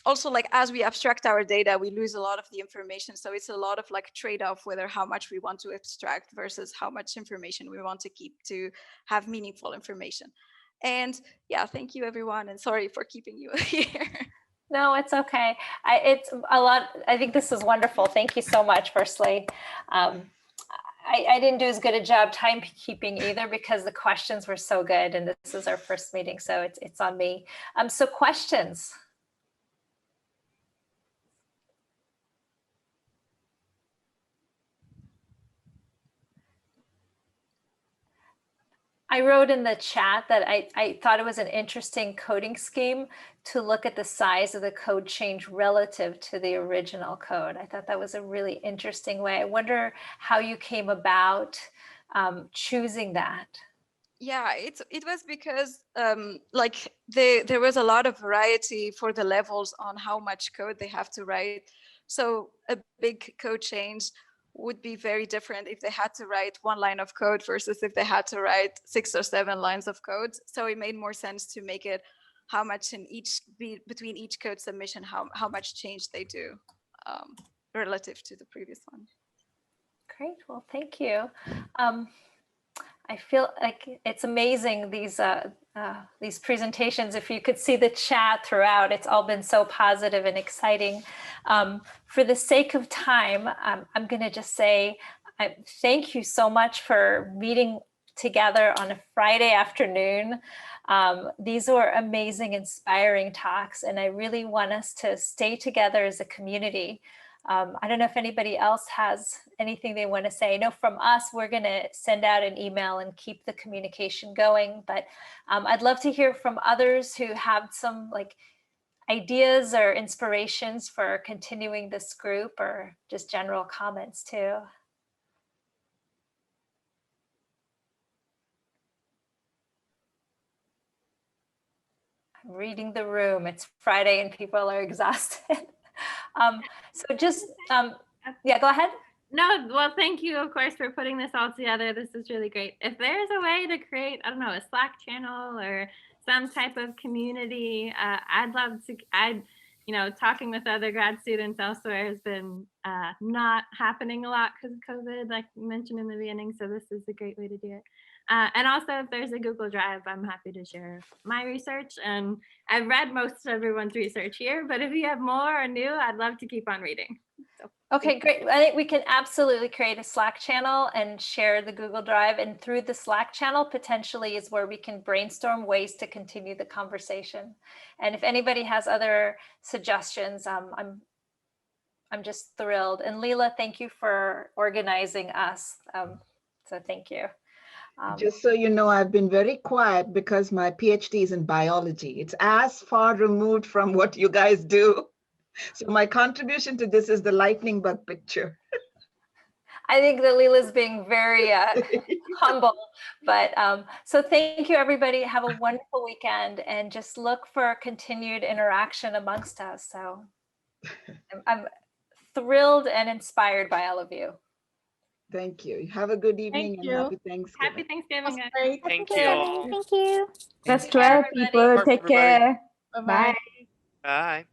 also, like as we abstract our data, we lose a lot of the information. So it's a lot of like trade-off whether how much we want to abstract versus how much information we want to keep to have meaningful information. And yeah, thank you everyone, and sorry for keeping you here. No, it's okay. It's a lot. I think this is wonderful. Thank you so much, firstly. I didn't do as good a job timekeeping either because the questions were so good, and this is our first meeting, so it's on me. So questions. I wrote in the chat that I thought it was an interesting coding scheme to look at the size of the code change relative to the original code. I thought that was a really interesting way. I wonder how you came about choosing that. Yeah, it was because like there was a lot of variety for the levels on how much code they have to write. So a big code change would be very different if they had to write one line of code versus if they had to write 6 or 7 lines of code. So it made more sense to make it how much in between each code submission, how much change they do relative to the previous one. Great, well, thank you. I feel like it's amazing, these presentations. If you could see the chat throughout, it's all been so positive and exciting. For the sake of time, I'm going to just say thank you so much for meeting together on a Friday afternoon. These were amazing, inspiring talks, and I really want us to stay together as a community. I don't know if anybody else has anything they want to say. I know from us, we're going to send out an email and keep the communication going, but I'd love to hear from others who have some like ideas or inspirations for continuing this group, or just general comments too. I'm reading the room. It's Friday and people are exhausted. So just, yeah, go ahead. No, well, thank you, of course, for putting this all together. This is really great. If there's a way to create, I don't know, a Slack channel or some type of community, I'd love to, you know, talking with other grad students elsewhere has been not happening a lot because of COVID, like you mentioned in the beginning. So this is a great way to do it. And also, if there's a Google Drive, I'm happy to share my research. And I've read most of everyone's research here, but if you have more or new, I'd love to keep on reading. So, okay, great. I think we can absolutely create a Slack channel and share the Google Drive. And through the Slack channel, potentially is where we can brainstorm ways to continue the conversation. And if anybody has other suggestions, I'm just thrilled. And Leela, thank you for organizing us. So thank you. Just so you know, I've been very quiet because my PhD is in biology. It's as far removed from what you guys do. So my contribution to this is the lightning bug picture. I think that Leela's being very humble, but so thank you, everybody. Have a wonderful weekend, and just look for continued interaction amongst us. So I'm thrilled and inspired by all of you. Thank you. Have a good evening and happy Thanksgiving. Happy Thanksgiving, guys. Thank you all. Thank you. That's 12 people. Take care. Bye-bye. Bye. Bye.